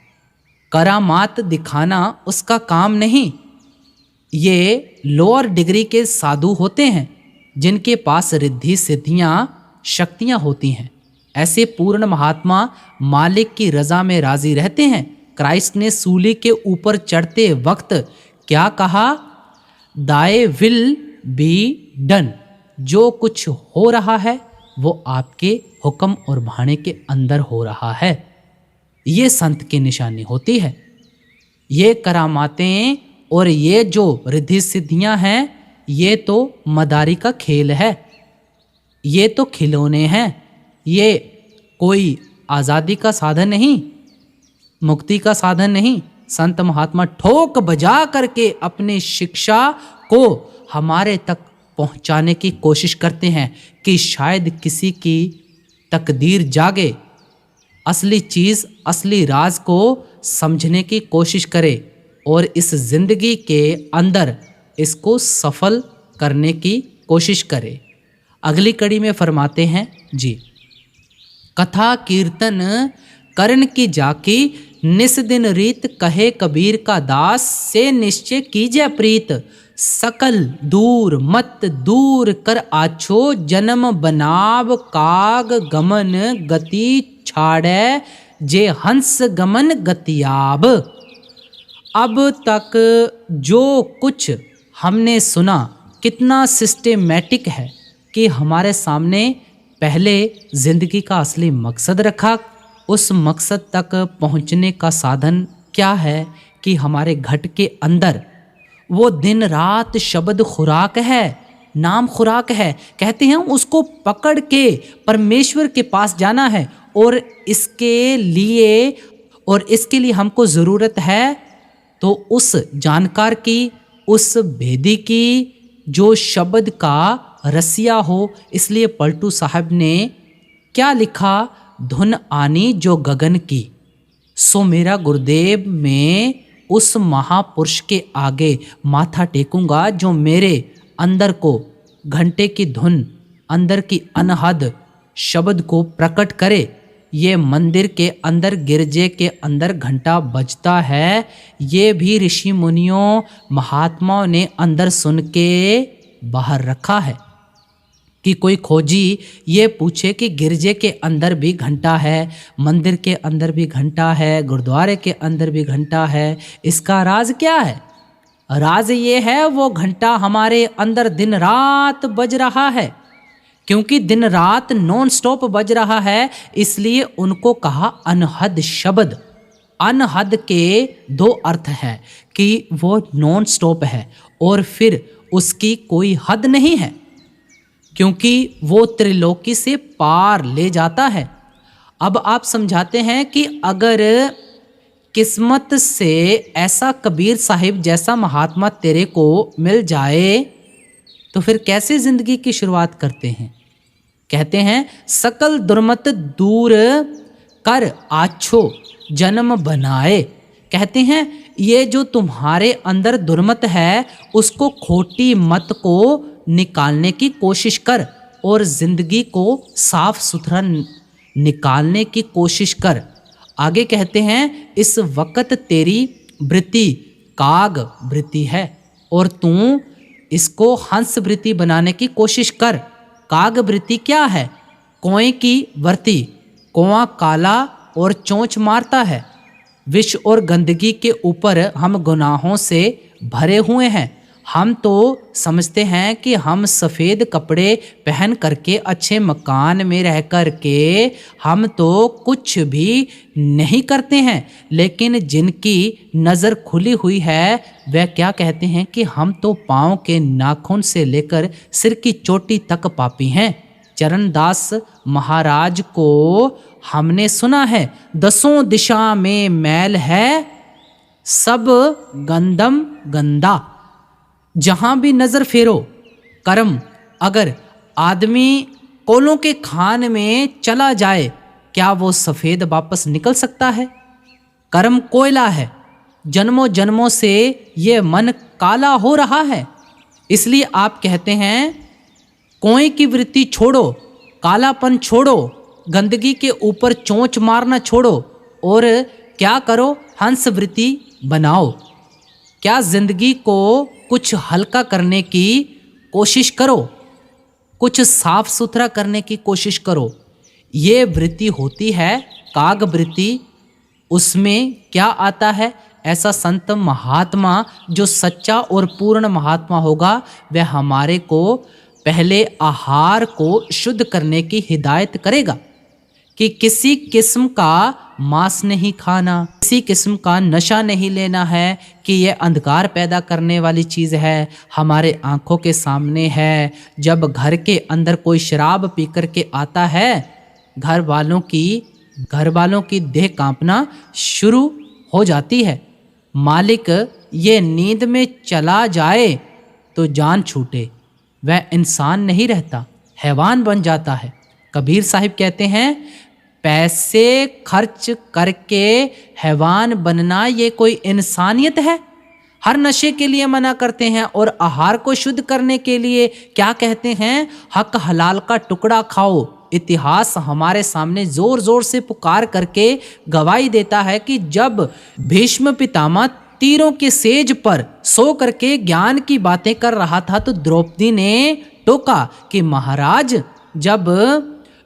A: करामात दिखाना उसका काम नहीं। ये लोअर डिग्री के साधु होते हैं जिनके पास रिद्धि सिद्धियाँ शक्तियाँ होती हैं। ऐसे पूर्ण महात्मा मालिक की रज़ा में राज़ी रहते हैं। क्राइस्ट ने सूली के ऊपर चढ़ते वक्त क्या कहा? Thy will be done. जो कुछ हो रहा है वो आपके हुक्म और भाणे के अंदर हो रहा है। ये संत की निशानी होती है। ये करामातें और ये जो रिद्धि सिद्धियां हैं ये तो मदारी का खेल है, ये तो खिलौने हैं। ये कोई आज़ादी का साधन नहीं, मुक्ति का साधन नहीं। संत महात्मा ठोक बजा करके अपनी शिक्षा को हमारे तक पहुंचाने की कोशिश करते हैं कि शायद किसी की तकदीर जागे, असली चीज़, असली राज को समझने की कोशिश करे और इस जिंदगी के अंदर इसको सफल करने की कोशिश करे। अगली कड़ी में फरमाते हैं जी, कथा कीर्तन करण की जाकी, निस दिन रीत कहे कबीर का दास, से निश्चय कीजिए प्रीत, सकल दूर मत दूर कर आछो, जन्म बनाव काग गमन गति छाड़े, जे हंस गमन गतियाब। अब तक जो कुछ हमने सुना कितना सिस्टेमेटिक है कि हमारे सामने पहले ज़िंदगी का असली मकसद रखा। उस मकसद तक पहुंचने का साधन क्या है कि हमारे घट के अंदर वो दिन रात शब्द खुराक है, नाम खुराक है। कहते हैं उसको पकड़ के परमेश्वर के पास जाना है और इसके लिए हमको ज़रूरत है तो उस जानकार की, उस भेदी की जो शब्द का रसिया हो। इसलिए पलटू साहब ने क्या लिखा? धुन आनी जो गगन की, सो मेरा गुरुदेव में उस महापुरुष के आगे माथा टेकूंगा जो मेरे अंदर को घंटे की धुन, अंदर की अनहद शब्द को प्रकट करे। ये मंदिर के अंदर, गिरजे के अंदर घंटा बजता है, ये भी ऋषि मुनियों महात्माओं ने अंदर सुन के बाहर रखा है। कि कोई खोजी ये पूछे कि गिरजे के अंदर भी घंटा है, मंदिर के अंदर भी घंटा है, गुरुद्वारे के अंदर भी घंटा है, इसका राज क्या है? राज ये है वो घंटा हमारे अंदर दिन रात बज रहा है। क्योंकि दिन रात नॉन स्टॉप बज रहा है इसलिए उनको कहा अनहद शब्द। अनहद के दो अर्थ हैं कि वो नॉन स्टॉप है और फिर उसकी कोई हद नहीं है, क्योंकि वो त्रिलोकी से पार ले जाता है। अब आप समझाते हैं कि अगर किस्मत से ऐसा कबीर साहिब जैसा महात्मा तेरे को मिल जाए तो फिर कैसे जिंदगी की शुरुआत करते हैं? कहते हैं सकल दुर्मत दूर कर आछो जन्म बनाए। कहते हैं ये जो तुम्हारे अंदर दुर्मत है उसको, खोटी मत को निकालने की कोशिश कर और जिंदगी को साफ सुथरा निकालने की कोशिश कर। आगे कहते हैं इस वक्त तेरी वृत्ति काग वृत्ति है और तू इसको हंस वृत्ति बनाने की कोशिश कर। काग वृत्ति क्या है? कुएं की वृत्ति। कुआं काला और चोंच मारता है। विष और गंदगी के ऊपर हम गुनाहों से भरे हुए हैं। हम तो समझते हैं कि हम सफ़ेद कपड़े पहन करके अच्छे मकान में रह करके हम तो कुछ भी नहीं करते हैं, लेकिन जिनकी नज़र खुली हुई है वह क्या कहते हैं कि हम तो पाँव के नाखून से लेकर सिर की चोटी तक पापी हैं। चरणदास महाराज को हमने सुना है, दसों दिशा में मैल है, सब गंदम गंदा। जहां भी नजर फेरो कर्म। अगर आदमी कोलों के खान में चला जाए, क्या वो सफेद वापस निकल सकता है? कर्म कोयला है, जन्मों जन्मों से ये मन काला हो रहा है। इसलिए आप कहते हैं, कोई की वृत्ति छोड़ो, कालापन छोड़ो, गंदगी के ऊपर चोंच मारना छोड़ो और क्या करो, हंस वृत्ति बनाओ। क्या जिंदगी को कुछ हल्का करने की कोशिश करो, कुछ साफ सुथरा करने की कोशिश करो। ये वृत्ति होती है काग वृत्ति। उसमें क्या आता है? ऐसा संत महात्मा जो सच्चा और पूर्ण महात्मा होगा, वह हमारे को पहले आहार को शुद्ध करने की हिदायत करेगा कि किसी किस्म का मांस नहीं खाना, किसी किस्म का नशा नहीं लेना है, कि यह अंधकार पैदा करने वाली चीज़ है, हमारे आंखों के सामने है। जब घर के अंदर कोई शराब पी कर के आता है, घर वालों की देह कांपना शुरू हो जाती है। मालिक ये नींद में चला जाए तो जान छूटे, वह इंसान नहीं रहता, हैवान बन जाता है। कबीर साहिब कहते हैं, पैसे खर्च करके हैवान बनना ये कोई इंसानियत है? हर नशे के लिए मना करते हैं और आहार को शुद्ध करने के लिए क्या कहते हैं? हक हलाल का टुकड़ा खाओ। इतिहास हमारे सामने जोर जोर से पुकार करके गवाही देता है कि जब भीष्म पितामह तीरों के सेज पर सो करके ज्ञान की बातें कर रहा था, तो द्रौपदी ने टोका कि महाराज, जब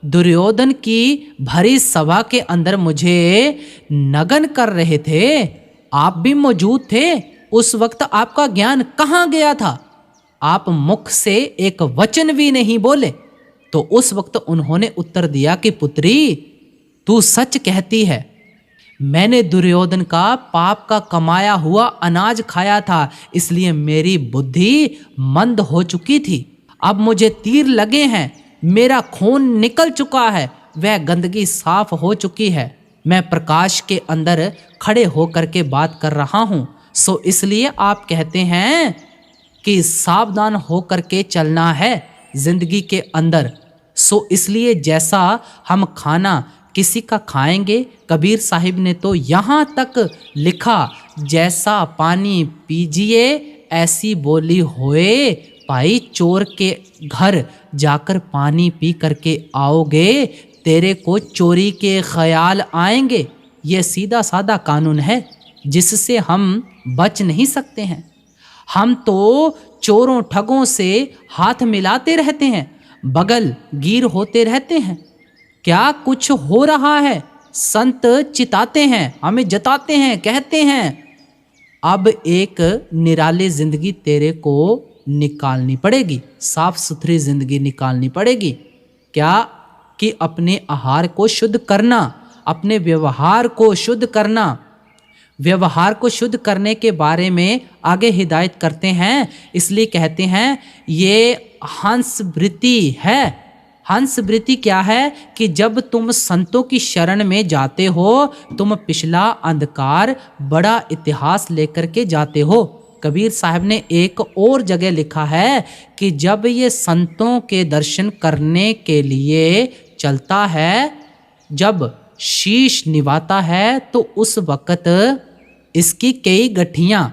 A: दुर्योधन की भरी सभा के अंदर मुझे नगन कर रहे थे, आप भी मौजूद थे, उस वक्त आपका ज्ञान कहाँ गया था? आप मुख से एक वचन भी नहीं बोले। तो उस वक्त उन्होंने उत्तर दिया कि पुत्री, तू सच कहती है, मैंने दुर्योधन का पाप का कमाया हुआ अनाज खाया था, इसलिए मेरी बुद्धि मंद हो चुकी थी। अब मुझे तीर लगे हैं, मेरा खून निकल चुका है, वह गंदगी साफ हो चुकी है, मैं प्रकाश के अंदर खड़े होकर के बात कर रहा हूं। सो इसलिए आप कहते हैं कि सावधान होकर के चलना है जिंदगी के अंदर। सो इसलिए जैसा हम खाना किसी का खाएंगे, कबीर साहिब ने तो यहाँ तक लिखा, जैसा पानी पीजिए ऐसी बोली होए, भाई चोर के घर जाकर पानी पी करके आओगे, तेरे को चोरी के ख्याल आएंगे। ये सीधा साधा कानून है जिससे हम बच नहीं सकते हैं। हम तो चोरों ठगों से हाथ मिलाते रहते हैं, बगल गिर होते रहते हैं। क्या कुछ हो रहा है? संत चिताते हैं, हमें जताते हैं, कहते हैं अब एक निराली जिंदगी तेरे को निकालनी पड़ेगी, साफ सुथरी जिंदगी निकालनी पड़ेगी। क्या कि अपने आहार को शुद्ध करना, अपने व्यवहार को शुद्ध करना। व्यवहार को शुद्ध करने के बारे में आगे हिदायत करते हैं, इसलिए कहते हैं ये हंस वृत्ति है। हंस वृत्ति क्या है? कि जब तुम संतों की शरण में जाते हो, तुम पिछला अंधकार बड़ा इतिहास लेकर के जाते हो। कबीर साहब ने एक और जगह लिखा है कि जब ये संतों के दर्शन करने के लिए चलता है, जब शीश निभाता है, तो उस वक्त इसकी कई गठियाँ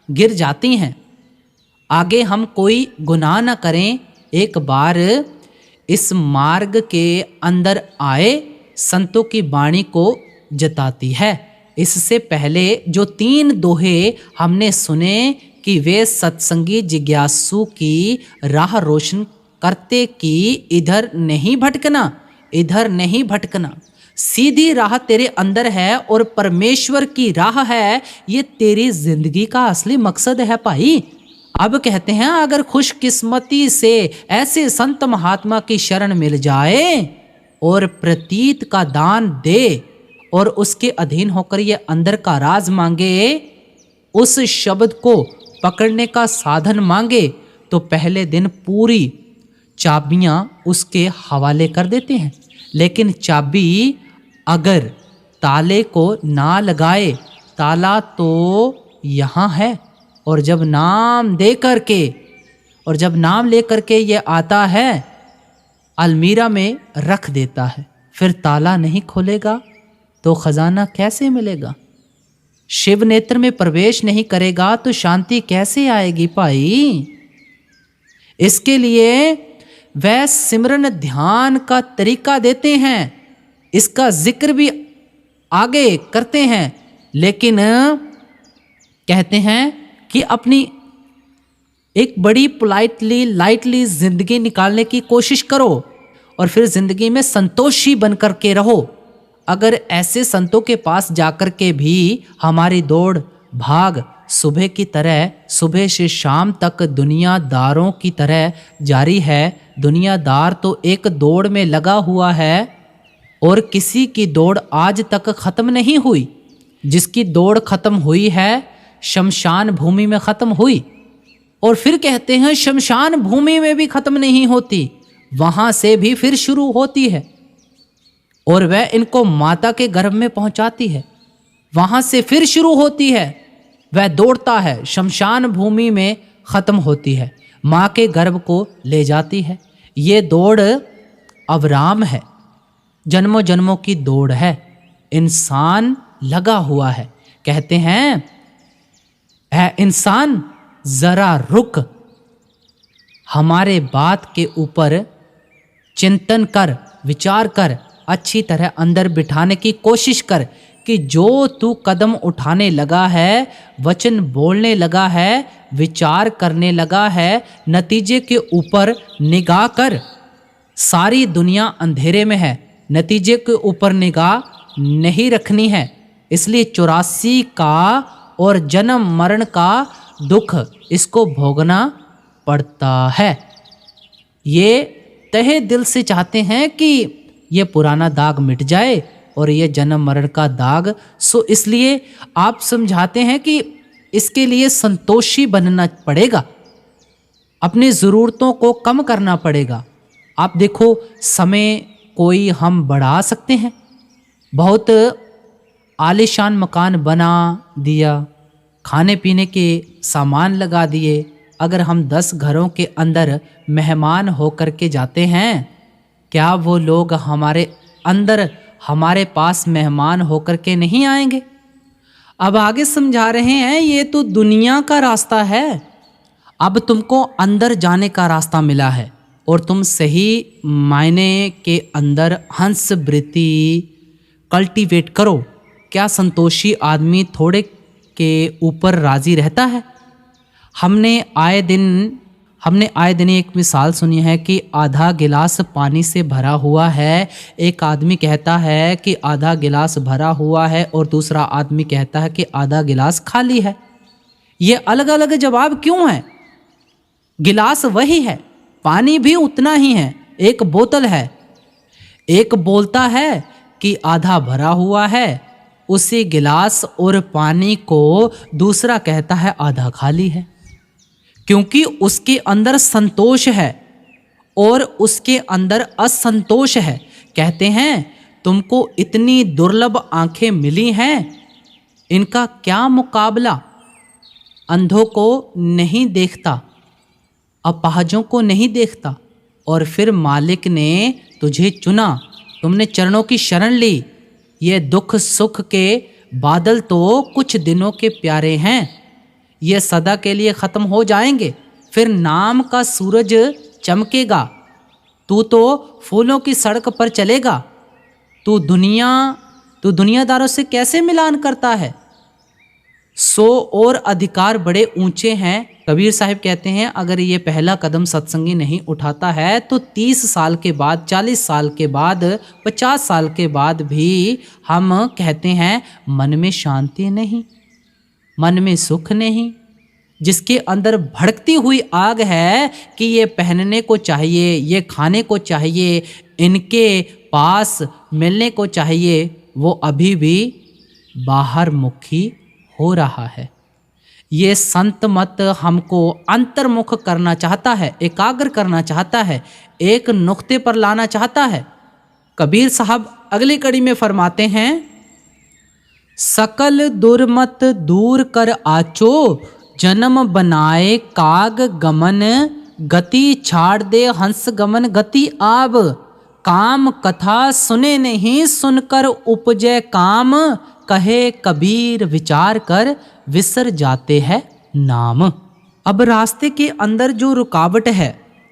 A: गिर जाती हैं। आगे हम कोई गुनाह न करें, एक बार इस मार्ग के अंदर आए, संतों की वाणी को जताती है। इससे पहले जो 3 दोहे हमने सुने कि वे सत्संगी जिज्ञासु की राह रोशन करते कि इधर नहीं भटकना, इधर नहीं भटकना, सीधी राह तेरे अंदर है और परमेश्वर की राह है। ये तेरी जिंदगी का असली मकसद है भाई। अब कहते हैं अगर खुशकिस्मती से ऐसे संत महात्मा की शरण मिल जाए और प्रतीत का दान दे और उसके अधीन होकर ये अंदर का राज मांगे, उस शब्द को पकड़ने का साधन मांगे, तो पहले दिन पूरी चाबियां उसके हवाले कर देते हैं। लेकिन चाबी अगर ताले को ना लगाए, ताला तो यहाँ है, और जब नाम लेकर के ये आता है, अलमीरा में रख देता है, फिर ताला नहीं खोलेगा तो खजाना कैसे मिलेगा? शिव नेत्र में प्रवेश नहीं करेगा तो शांति कैसे आएगी भाई? इसके लिए वह सिमरन ध्यान का तरीका देते हैं, इसका जिक्र भी आगे करते हैं, लेकिन कहते हैं कि अपनी एक बड़ी पोलाइटली लाइटली जिंदगी निकालने की कोशिश करो और फिर जिंदगी में संतोषी बनकर के रहो। अगर ऐसे संतों के पास जाकर के भी हमारी दौड़ भाग सुबह की तरह, सुबह से शाम तक दुनियादारों की तरह जारी है, दुनियादार तो एक दौड़ में लगा हुआ है और किसी की दौड़ आज तक खत्म नहीं हुई। जिसकी दौड़ खत्म हुई है शमशान भूमि में खत्म हुई, और फिर कहते हैं शमशान भूमि में भी खत्म नहीं होती, वहां से भी फिर शुरू होती है और वह इनको माता के गर्भ में पहुंचाती है, वहां से फिर शुरू होती है, वह दौड़ता है, शमशान भूमि में खत्म होती है, माँ के गर्भ को ले जाती है। ये दौड़ अविराम है, जन्मों जन्मों की दौड़ है, इंसान लगा हुआ है। कहते हैं ऐ इंसान जरा रुक, हमारे बात के ऊपर चिंतन कर, विचार कर, अच्छी तरह अंदर बिठाने की कोशिश कर कि जो तू कदम उठाने लगा है, वचन बोलने लगा है, विचार करने लगा है, नतीजे के ऊपर निगाह कर। सारी दुनिया अंधेरे में है, नतीजे के ऊपर निगाह नहीं रखनी है। इसलिए 84 का और जन्म मरण का दुख इसको भोगना पड़ता है। ये तहे दिल से चाहते हैं कि ये पुराना दाग मिट जाए और ये जन्म मरण का दाग, सो इसलिए आप समझाते हैं कि इसके लिए संतोषी बनना पड़ेगा, अपनी ज़रूरतों को कम करना पड़ेगा। आप देखो समय कोई हम बढ़ा सकते हैं, बहुत आलीशान मकान बना दिया, खाने पीने के सामान लगा दिए। अगर हम 10 घरों के अंदर मेहमान होकर के जाते हैं, क्या वो लोग हमारे अंदर हमारे पास मेहमान होकर के नहीं आएंगे? अब आगे समझा रहे हैं ये तो दुनिया का रास्ता है, अब तुमको अंदर जाने का रास्ता मिला है और तुम सही मायने के अंदर हंस वृत्ति कल्टीवेट करो। क्या संतोषी आदमी थोड़े के ऊपर राजी रहता है? हमने आए दिन एक मिसाल सुनी है कि आधा गिलास पानी से भरा हुआ है, एक आदमी कहता है कि आधा गिलास भरा हुआ है और दूसरा आदमी कहता है कि आधा गिलास खाली है। ये अलग अलग जवाब क्यों है? गिलास वही है, पानी भी उतना ही है, एक बोतल है। एक बोलता है कि आधा भरा हुआ है उसी गिलास और पानी को, दूसरा कहता है आधा खाली है, क्योंकि उसके अंदर संतोष है और उसके अंदर असंतोष है। कहते हैं तुमको इतनी दुर्लभ आंखें मिली हैं, इनका क्या मुकाबला? अंधों को नहीं देखता, अपाहजों को नहीं देखता, और फिर मालिक ने तुझे चुना, तुमने चरणों की शरण ली। ये दुख सुख के बादल तो कुछ दिनों के प्यारे हैं, ये सदा के लिए ख़त्म हो जाएंगे, फिर नाम का सूरज चमकेगा। तू तो फूलों की सड़क पर चलेगा, तू दुनियादारों से कैसे मिलान करता है? 100 और अधिकार बड़े ऊंचे हैं। कबीर साहिब कहते हैं अगर ये पहला कदम सत्संगी नहीं उठाता है तो 30 साल के बाद, 40 साल के बाद, 50 साल के बाद भी हम कहते हैं मन में शांति नहीं, मन में सुख नहीं। जिसके अंदर भड़कती हुई आग है कि ये पहनने को चाहिए, ये खाने को चाहिए, इनके पास मिलने को चाहिए, वो अभी भी बाहर मुखी हो रहा है। ये संत मत हमको अंतर्मुख करना चाहता है, एकाग्र करना चाहता है, एक नुक्ते पर लाना चाहता है। कबीर साहब अगली कड़ी में फरमाते हैं, सकल दुर्मत दूर कर आचो, जन्म बनाए काग गमन, गति छाड़ दे हंस गमन गति आब, काम कथा सुने नहीं सुनकर उपजे काम, कहे कबीर विचार कर विसर जाते हैं नाम। अब रास्ते के अंदर जो रुकावट है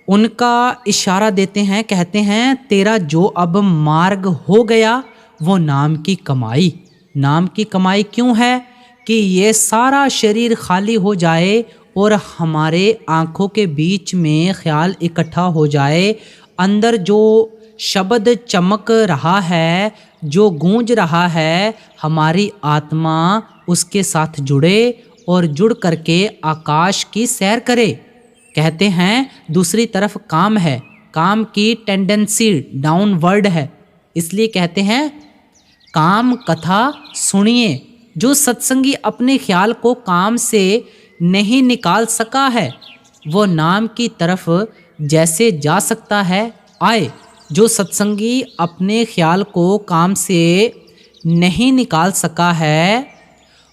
A: उनका इशारा देते हैं, कहते हैं तेरा जो अब मार्ग हो गया वो नाम की कमाई। नाम की कमाई क्यों है कि ये सारा शरीर खाली हो जाए और हमारे आँखों के बीच में ख्याल इकट्ठा हो जाए, अंदर जो शब्द चमक रहा है, जो गूंज रहा है, हमारी आत्मा उसके साथ जुड़े और जुड़ करके आकाश की सैर करे। कहते हैं दूसरी तरफ काम है, काम की टेंडेंसी डाउनवर्ड है, इसलिए कहते हैं काम कथा सुनिए। जो सत्संगी अपने ख्याल को काम से नहीं निकाल सका है वो नाम की तरफ जैसे जा सकता है आए। जो सत्संगी अपने ख्याल को काम से नहीं निकाल सका है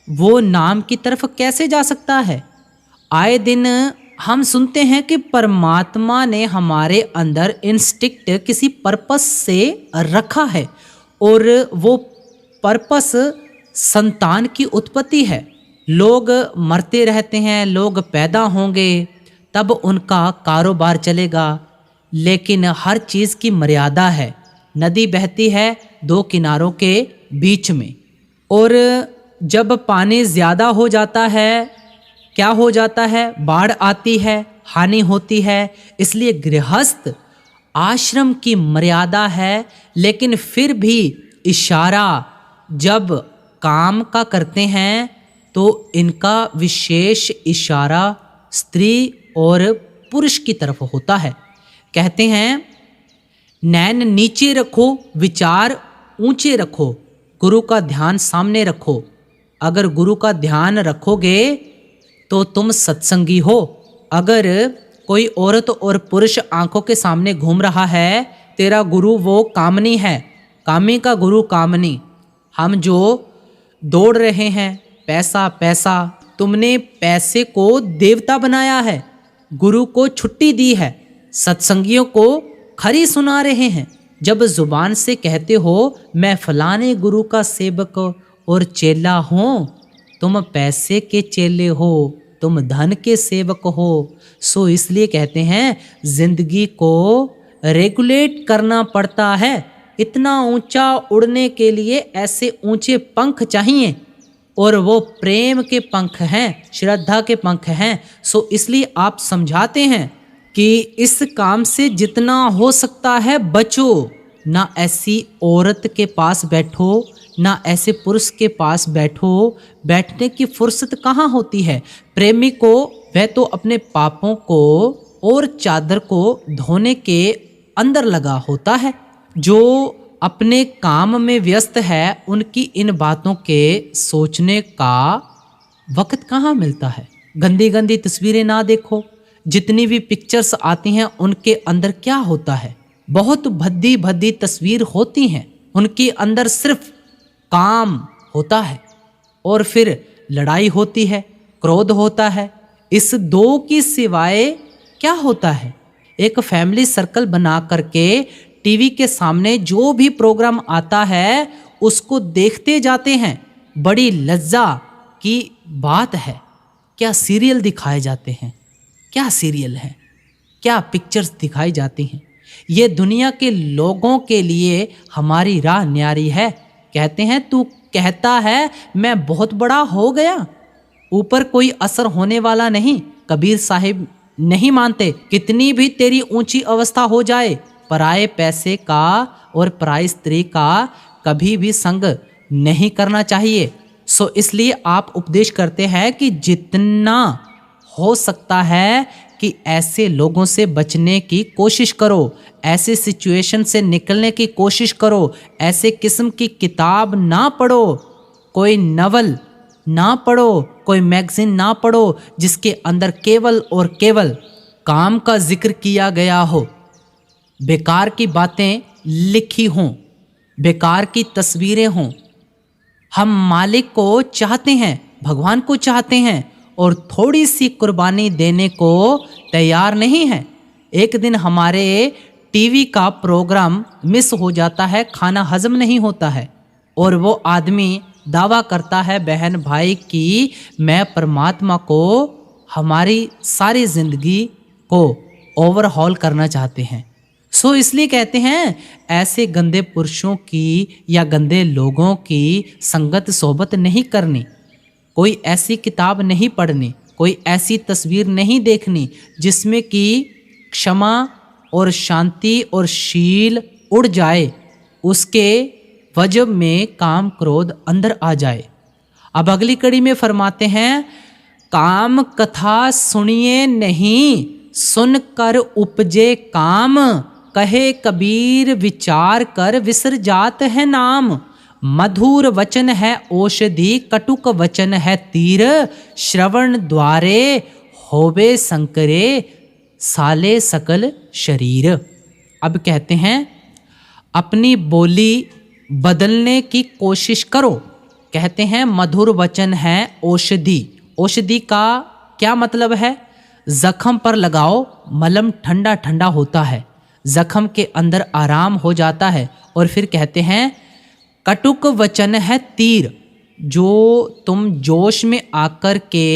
A: वो नाम की तरफ कैसे जा सकता है। आए दिन हम सुनते हैं कि परमात्मा ने हमारे अंदर इंस्टिक्ट किसी पर्पस से रखा है और वो पर्पस संतान की उत्पत्ति है। लोग मरते रहते हैं, लोग पैदा होंगे तब उनका कारोबार चलेगा, लेकिन हर चीज़ की मर्यादा है। नदी बहती है दो किनारों के बीच में और जब पानी ज़्यादा हो जाता है क्या हो जाता है, बाढ़ आती है, हानि होती है। इसलिए गृहस्थ आश्रम की मर्यादा है, लेकिन फिर भी इशारा जब काम का करते हैं तो इनका विशेष इशारा स्त्री और पुरुष की तरफ होता है। कहते हैं नैन नीचे रखो, विचार ऊंचे रखो, गुरु का ध्यान सामने रखो। अगर गुरु का ध्यान रखोगे तो तुम सत्संगी हो। अगर कोई औरत और पुरुष आंखों के सामने घूम रहा है, तेरा गुरु वो कामनी है, कामी का गुरु कामनी। हम जो दौड़ रहे हैं पैसा पैसा, तुमने पैसे को देवता बनाया है, गुरु को छुट्टी दी है, सत्संगियों को खरी सुना रहे हैं। जब जुबान से कहते हो मैं फलाने गुरु का सेवक और चेला हूँ, तुम पैसे के चेले हो, तुम धन के सेवक हो। सो इसलिए कहते हैं जिंदगी को रेगुलेट करना पड़ता है। इतना ऊंचा उड़ने के लिए ऐसे ऊंचे पंख चाहिए और वो प्रेम के पंख हैं, श्रद्धा के पंख हैं। सो इसलिए आप समझाते हैं कि इस काम से जितना हो सकता है बचो। ना ऐसी औरत के पास बैठो, ना ऐसे पुरुष के पास बैठो, बैठने की फुर्सत कहाँ होती है। प्रेमी को वह तो अपने पापों को और चादर को धोने के अंदर लगा होता है। जो अपने काम में व्यस्त है उनकी इन बातों के सोचने का वक्त कहाँ मिलता है। गंदी गंदी तस्वीरें ना देखो, जितनी भी पिक्चर्स आती हैं उनके अंदर क्या होता है, बहुत भद्दी भद्दी तस्वीर होती हैं। उनके अंदर सिर्फ काम होता है और फिर लड़ाई होती है, क्रोध होता है। इस दो की सिवाय क्या होता है। एक फैमिली सर्कल बना करके टीवी के सामने जो भी प्रोग्राम आता है उसको देखते जाते हैं। बड़ी लज्जा की बात है। क्या सीरियल दिखाए जाते हैं, क्या सीरियल है, क्या पिक्चर्स दिखाई जाती हैं। ये दुनिया के लोगों के लिए हमारी राह न्यारी है। कहते हैं तू कहता है मैं बहुत बड़ा हो गया, ऊपर कोई असर होने वाला नहीं। कबीर साहिब नहीं मानते कितनी भी तेरी ऊंची अवस्था हो जाए, पराए पैसे का और पराई स्त्री का कभी भी संग नहीं करना चाहिए। सो इसलिए आप उपदेश करते हैं कि जितना हो सकता है कि ऐसे लोगों से बचने की कोशिश करो, ऐसे सिचुएशन से निकलने की कोशिश करो। ऐसे किस्म की किताब ना पढ़ो, कोई नवल ना पढ़ो, कोई मैगजीन ना पढ़ो जिसके अंदर केवल और केवल काम का जिक्र किया गया हो, बेकार की बातें लिखी हों। बेकार की तस्वीरें हों। हम मालिक को चाहते हैं, भगवान को चाहते हैं और थोड़ी सी कुर्बानी देने को तैयार नहीं है। एक दिन हमारे टीवी का प्रोग्राम मिस हो जाता है, खाना हजम नहीं होता है और वो आदमी दावा करता है बहन भाई कि मैं परमात्मा को हमारी सारी ज़िंदगी को ओवरहॉल करना चाहते हैं। सो इसलिए कहते हैं ऐसे गंदे पुरुषों की या गंदे लोगों की संगत सोबत नहीं करनी, कोई ऐसी किताब नहीं पढ़नी, कोई ऐसी तस्वीर नहीं देखनी जिसमें कि क्षमा और शांति और शील उड़ जाए, उसके वजब में काम क्रोध अंदर आ जाए। अब अगली कड़ी में फरमाते हैं काम कथा सुनिए नहीं, सुनकर उपजे काम, कहे कबीर विचार कर विसर जात है नाम। मधुर वचन है औषधि, कटुक वचन है तीर, श्रवण द्वारे होवे संकरे, साले सकल शरीर। अब कहते हैं अपनी बोली बदलने की कोशिश करो। कहते हैं मधुर वचन है औषधि। औषधि का क्या मतलब है? जख्म पर लगाओ, मलम ठंडा ठंडा होता है, जख्म के अंदर आराम हो जाता है। और फिर कहते हैं कटुक वचन है तीर, जो तुम जोश में आकर के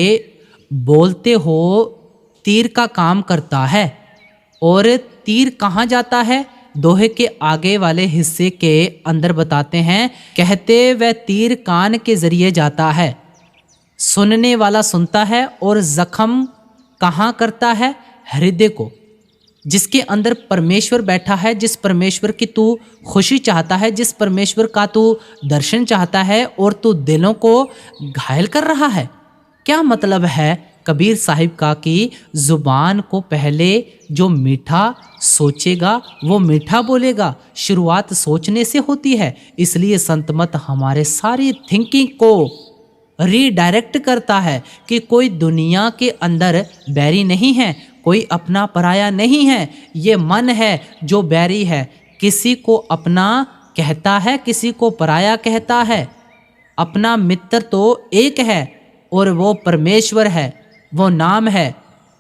A: बोलते हो तीर का काम करता है। और तीर कहाँ जाता है? दोहे के आगे वाले हिस्से के अंदर बताते हैं, कहते वह तीर कान के जरिए जाता है, सुनने वाला सुनता है और जख्म कहाँ करता है? हृदय को, जिसके अंदर परमेश्वर बैठा है, जिस परमेश्वर की तू खुशी चाहता है, जिस परमेश्वर का तू दर्शन चाहता है और तू दिलों को घायल कर रहा है। क्या मतलब है कबीर साहिब का कि जुबान को पहले जो मीठा सोचेगा वो मीठा बोलेगा। शुरुआत सोचने से होती है, इसलिए संत मत हमारे सारी थिंकिंग को रीडायरेक्ट करता है कि कोई दुनिया के अंदर बैरी नहीं है, कोई अपना पराया नहीं है। ये मन है जो बैरी है, किसी को अपना कहता है, किसी को पराया कहता है। अपना मित्र तो एक है और वो परमेश्वर है, वो नाम है,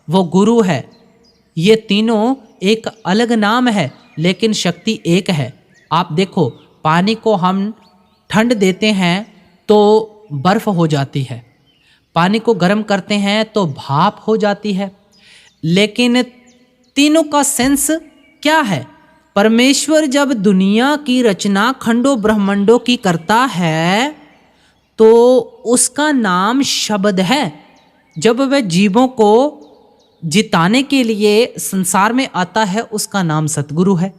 A: वो गुरु है। ये तीनों एक अलग नाम है लेकिन शक्ति एक है। आप देखो पानी को हम ठंड देते हैं तो बर्फ हो जाती है, पानी को गर्म करते हैं तो भाप हो जाती है, लेकिन तीनों का सेंस क्या है? परमेश्वर जब दुनिया की रचना खंडों ब्रह्मांडों की करता है तो उसका नाम शब्द है। जब वह जीवों को जिताने के लिए संसार में आता है उसका नाम सतगुरु है,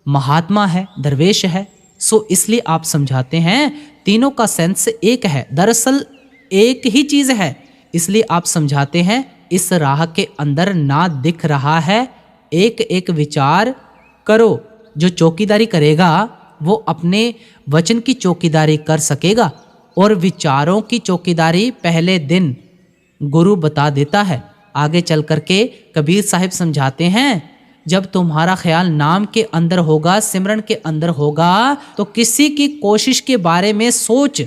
A: महात्मा है, दरवेश है। सो इसलिए आप समझाते हैं तीनों का सेंस एक है, दरअसल एक ही चीज़ है। इसलिए आप समझाते हैं इस राह के अंदर ना दिख रहा है, एक एक विचार करो। जो चौकीदारी करेगा वो अपने वचन की चौकीदारी कर सकेगा और विचारों की चौकीदारी पहले दिन गुरु बता देता है। आगे चल करके कबीर साहिब समझाते हैं जब तुम्हारा ख्याल नाम के अंदर होगा, सिमरन के अंदर होगा, तो किसी की कोशिश के बारे में सोच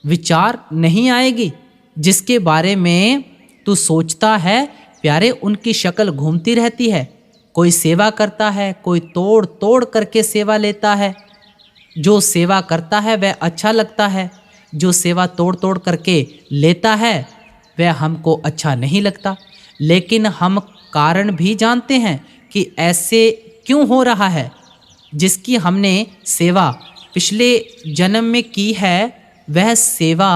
A: विचार नहीं आएगी। जिसके बारे में तू सोचता है प्यारे उनकी शक्ल घूमती रहती है। कोई सेवा करता है, कोई तोड़ तोड़ करके सेवा लेता है। जो सेवा करता है वह अच्छा लगता है, जो सेवा तोड़ तोड़ करके लेता है वह हमको अच्छा नहीं लगता। लेकिन हम कारण भी जानते हैं कि ऐसे क्यों हो रहा है। जिसकी हमने सेवा पिछले जन्म में की है वह सेवा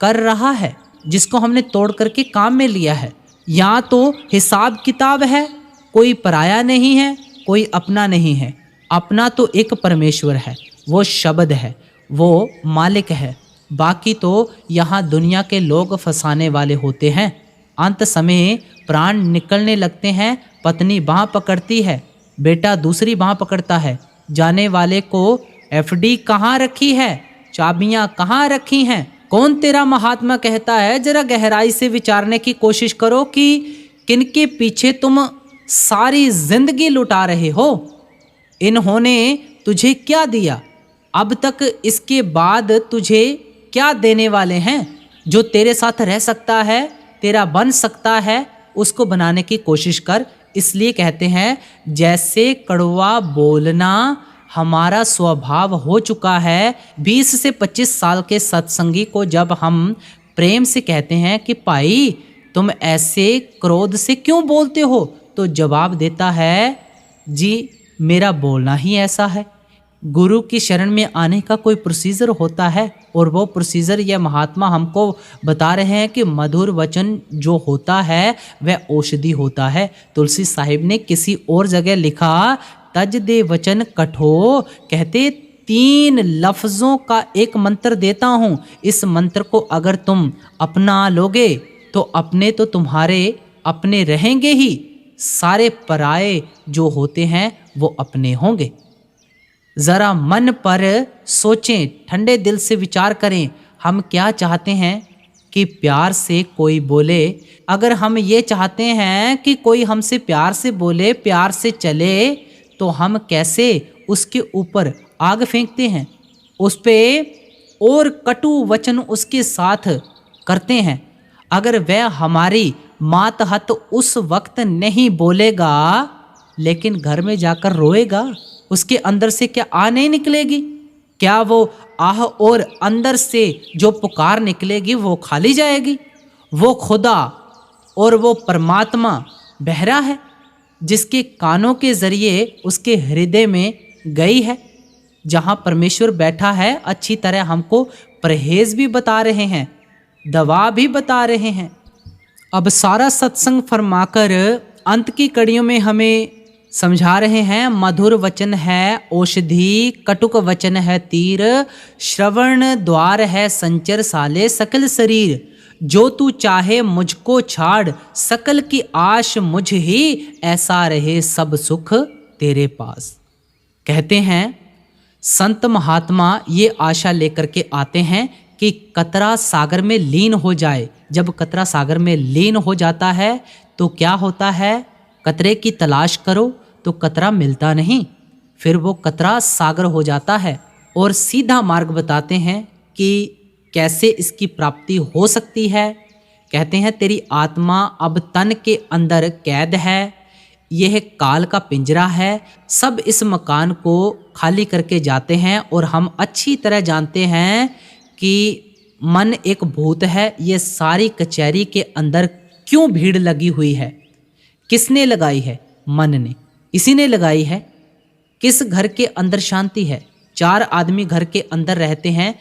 A: कर रहा है, जिसको हमने तोड़ करके काम में लिया है। या तो हिसाब किताब है, कोई पराया नहीं है, कोई अपना नहीं है। अपना तो एक परमेश्वर है, वो शब्द है, वो मालिक है। बाकी तो यहाँ दुनिया के लोग फंसाने वाले होते हैं। अंत समय प्राण निकलने लगते हैं, पत्नी बाँह पकड़ती है, बेटा दूसरी बाँह पकड़ता है। जाने वाले को एफडी कहाँ रखी है, चाबियाँ कहाँ रखी हैं, कौन तेरा महात्मा कहता है? जरा गहराई से विचारने की कोशिश करो कि किनके पीछे तुम सारी जिंदगी लुटा रहे हो। इन्होंने तुझे क्या दिया? अब तक इसके बाद तुझे क्या देने वाले हैं? जो तेरे साथ रह सकता है, तेरा बन सकता है, उसको बनाने की कोशिश कर। इसलिए कहते हैं जैसे कड़वा बोलना हमारा स्वभाव हो चुका है। 20 से 25 साल के सत्संगी को जब हम प्रेम से कहते हैं कि भाई तुम ऐसे क्रोध से क्यों बोलते हो, तो जवाब देता है जी मेरा बोलना ही ऐसा है। गुरु की शरण में आने का कोई प्रोसीजर होता है, और वो प्रोसीजर यह महात्मा हमको बता रहे हैं कि मधुर वचन जो होता है वह औषधि होता है। तुलसी साहिब ने किसी और जगह लिखा तज दे वचन कठो, कहते 3 लफ्ज़ों का एक मंत्र देता हूँ, इस मंत्र को अगर तुम अपना लोगे तो अपने तो तुम्हारे अपने रहेंगे ही, सारे पराये जो होते हैं वो अपने होंगे। ज़रा मन पर सोचें, ठंडे दिल से विचार करें, हम क्या चाहते हैं कि प्यार से कोई बोले। अगर हम ये चाहते हैं कि कोई हमसे प्यार से बोले, प्यार से चले, तो हम कैसे उसके ऊपर आग फेंकते हैं, उस पे और कटु वचन उसके साथ करते हैं। अगर वह हमारी मातहत उस वक्त नहीं बोलेगा, लेकिन घर में जाकर रोएगा, उसके अंदर से क्या आह नहीं निकलेगी? क्या वो आह और अंदर से जो पुकार निकलेगी वो खाली जाएगी? वो खुदा और वो परमात्मा बहरा है, जिसके कानों के जरिए उसके हृदय में गई है। जहाँ परमेश्वर बैठा है, अच्छी तरह हमको परहेज भी बता रहे हैं, दवा भी बता रहे हैं। अब सारा सत्संग फरमाकर अंत की कड़ियों में हमें समझा रहे हैं, मधुर वचन है औषधि, कटुक वचन है तीर, श्रवण द्वार है संचर साले सकल शरीर, जो तू चाहे मुझको छाड़, सकल की आश मुझ ही, ऐसा रहे सब सुख तेरे पास। कहते हैं संत महात्मा ये आशा लेकर के आते हैं कि कतरा सागर में लीन हो जाए। जब कतरा सागर में लीन हो जाता है तो क्या होता है? कतरे की तलाश करो तो कतरा मिलता नहीं, फिर वो कतरा सागर हो जाता है। और सीधा मार्ग बताते हैं कि कैसे इसकी प्राप्ति हो सकती है। कहते हैं तेरी आत्मा अब तन के अंदर कैद है, यह काल का पिंजरा है, सब इस मकान को खाली करके जाते हैं। और हम अच्छी तरह जानते हैं कि मन एक भूत है। ये सारी कचहरी के अंदर क्यों भीड़ लगी हुई है? किसने लगाई है? मन ने, इसी ने लगाई है। किस घर के अंदर शांति है? 4 आदमी घर के अंदर रहते हैं,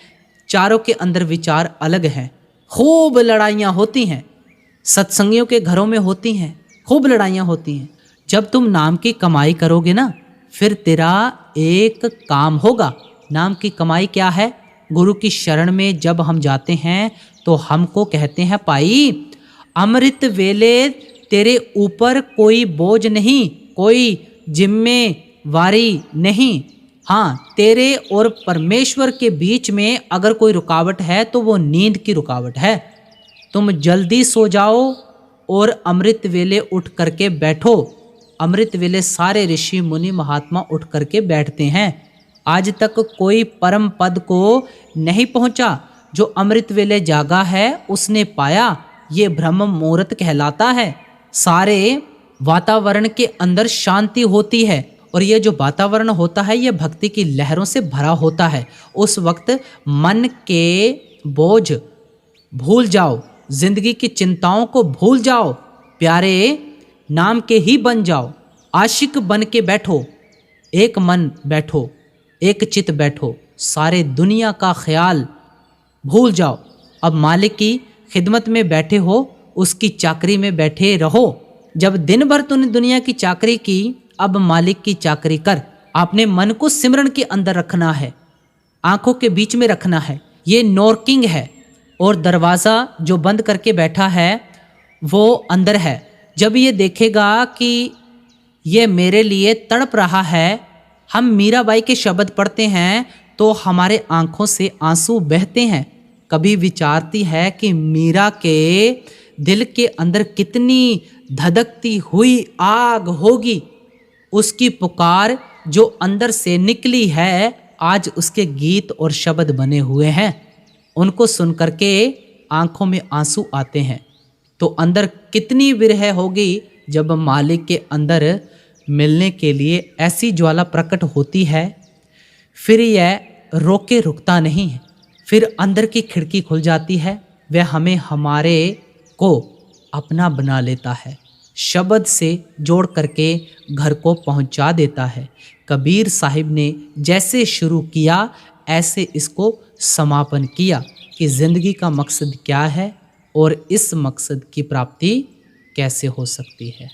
A: चारों के अंदर विचार अलग हैं, खूब लड़ाइयाँ होती हैं। सत्संगियों के घरों में होती हैं, खूब लड़ाइयाँ होती हैं। जब तुम नाम की कमाई करोगे ना, फिर तेरा एक काम होगा। नाम की कमाई क्या है? गुरु की शरण में जब हम जाते हैं तो हमको कहते हैं भाई अमृत वेले तेरे ऊपर कोई बोझ नहीं, कोई जिम्मेवारी नहीं। हाँ, तेरे और परमेश्वर के बीच में अगर कोई रुकावट है तो वो नींद की रुकावट है। तुम जल्दी सो जाओ और अमृत वेले उठ करके बैठो। अमृत वेले सारे ऋषि मुनि महात्मा उठ करके बैठते हैं। आज तक कोई परम पद को नहीं पहुंचा। जो अमृत वेले जागा है उसने पाया, ये ब्रह्म मुहूर्त कहलाता है। सारे वातावरण के अंदर शांति होती है, और ये जो वातावरण होता है ये भक्ति की लहरों से भरा होता है। उस वक्त मन के बोझ भूल जाओ, जिंदगी की चिंताओं को भूल जाओ, प्यारे नाम के ही बन जाओ। आशिक बन के बैठो, एक मन बैठो, एक चित बैठो, सारे दुनिया का ख्याल भूल जाओ। अब मालिक की खिदमत में बैठे हो, उसकी चाकरी में बैठे रहो। जब दिन भर तूने दुनिया की चाकरी की, अब मालिक की चाकरी कर। आपने मन को सिमरन के अंदर रखना है, आंखों के बीच में रखना है। ये नॉकिंग है, और दरवाज़ा जो बंद करके बैठा है वो अंदर है। जब ये देखेगा कि ये मेरे लिए तड़प रहा है, हम मीराबाई के शब्द पढ़ते हैं तो हमारे आंखों से आंसू बहते हैं। कभी विचारती है कि मीरा के दिल के अंदर कितनी धधकती हुई आग होगी। उसकी पुकार जो अंदर से निकली है आज उसके गीत और शब्द बने हुए हैं, उनको सुन करके आंखों में आंसू आते हैं। तो अंदर कितनी विरह होगी जब मालिक के अंदर मिलने के लिए ऐसी ज्वाला प्रकट होती है। फिर यह रोके रुकता नहीं है, फिर अंदर की खिड़की खुल जाती है, वह हमें हमारे को अपना बना लेता है, शब्द से जोड़ करके घर को पहुंचा देता है। कबीर साहिब ने जैसे शुरू किया ऐसे इसको समापन किया कि ज़िंदगी का मकसद क्या है और इस मकसद की प्राप्ति कैसे हो सकती है।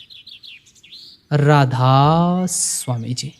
A: राधा स्वामी जी।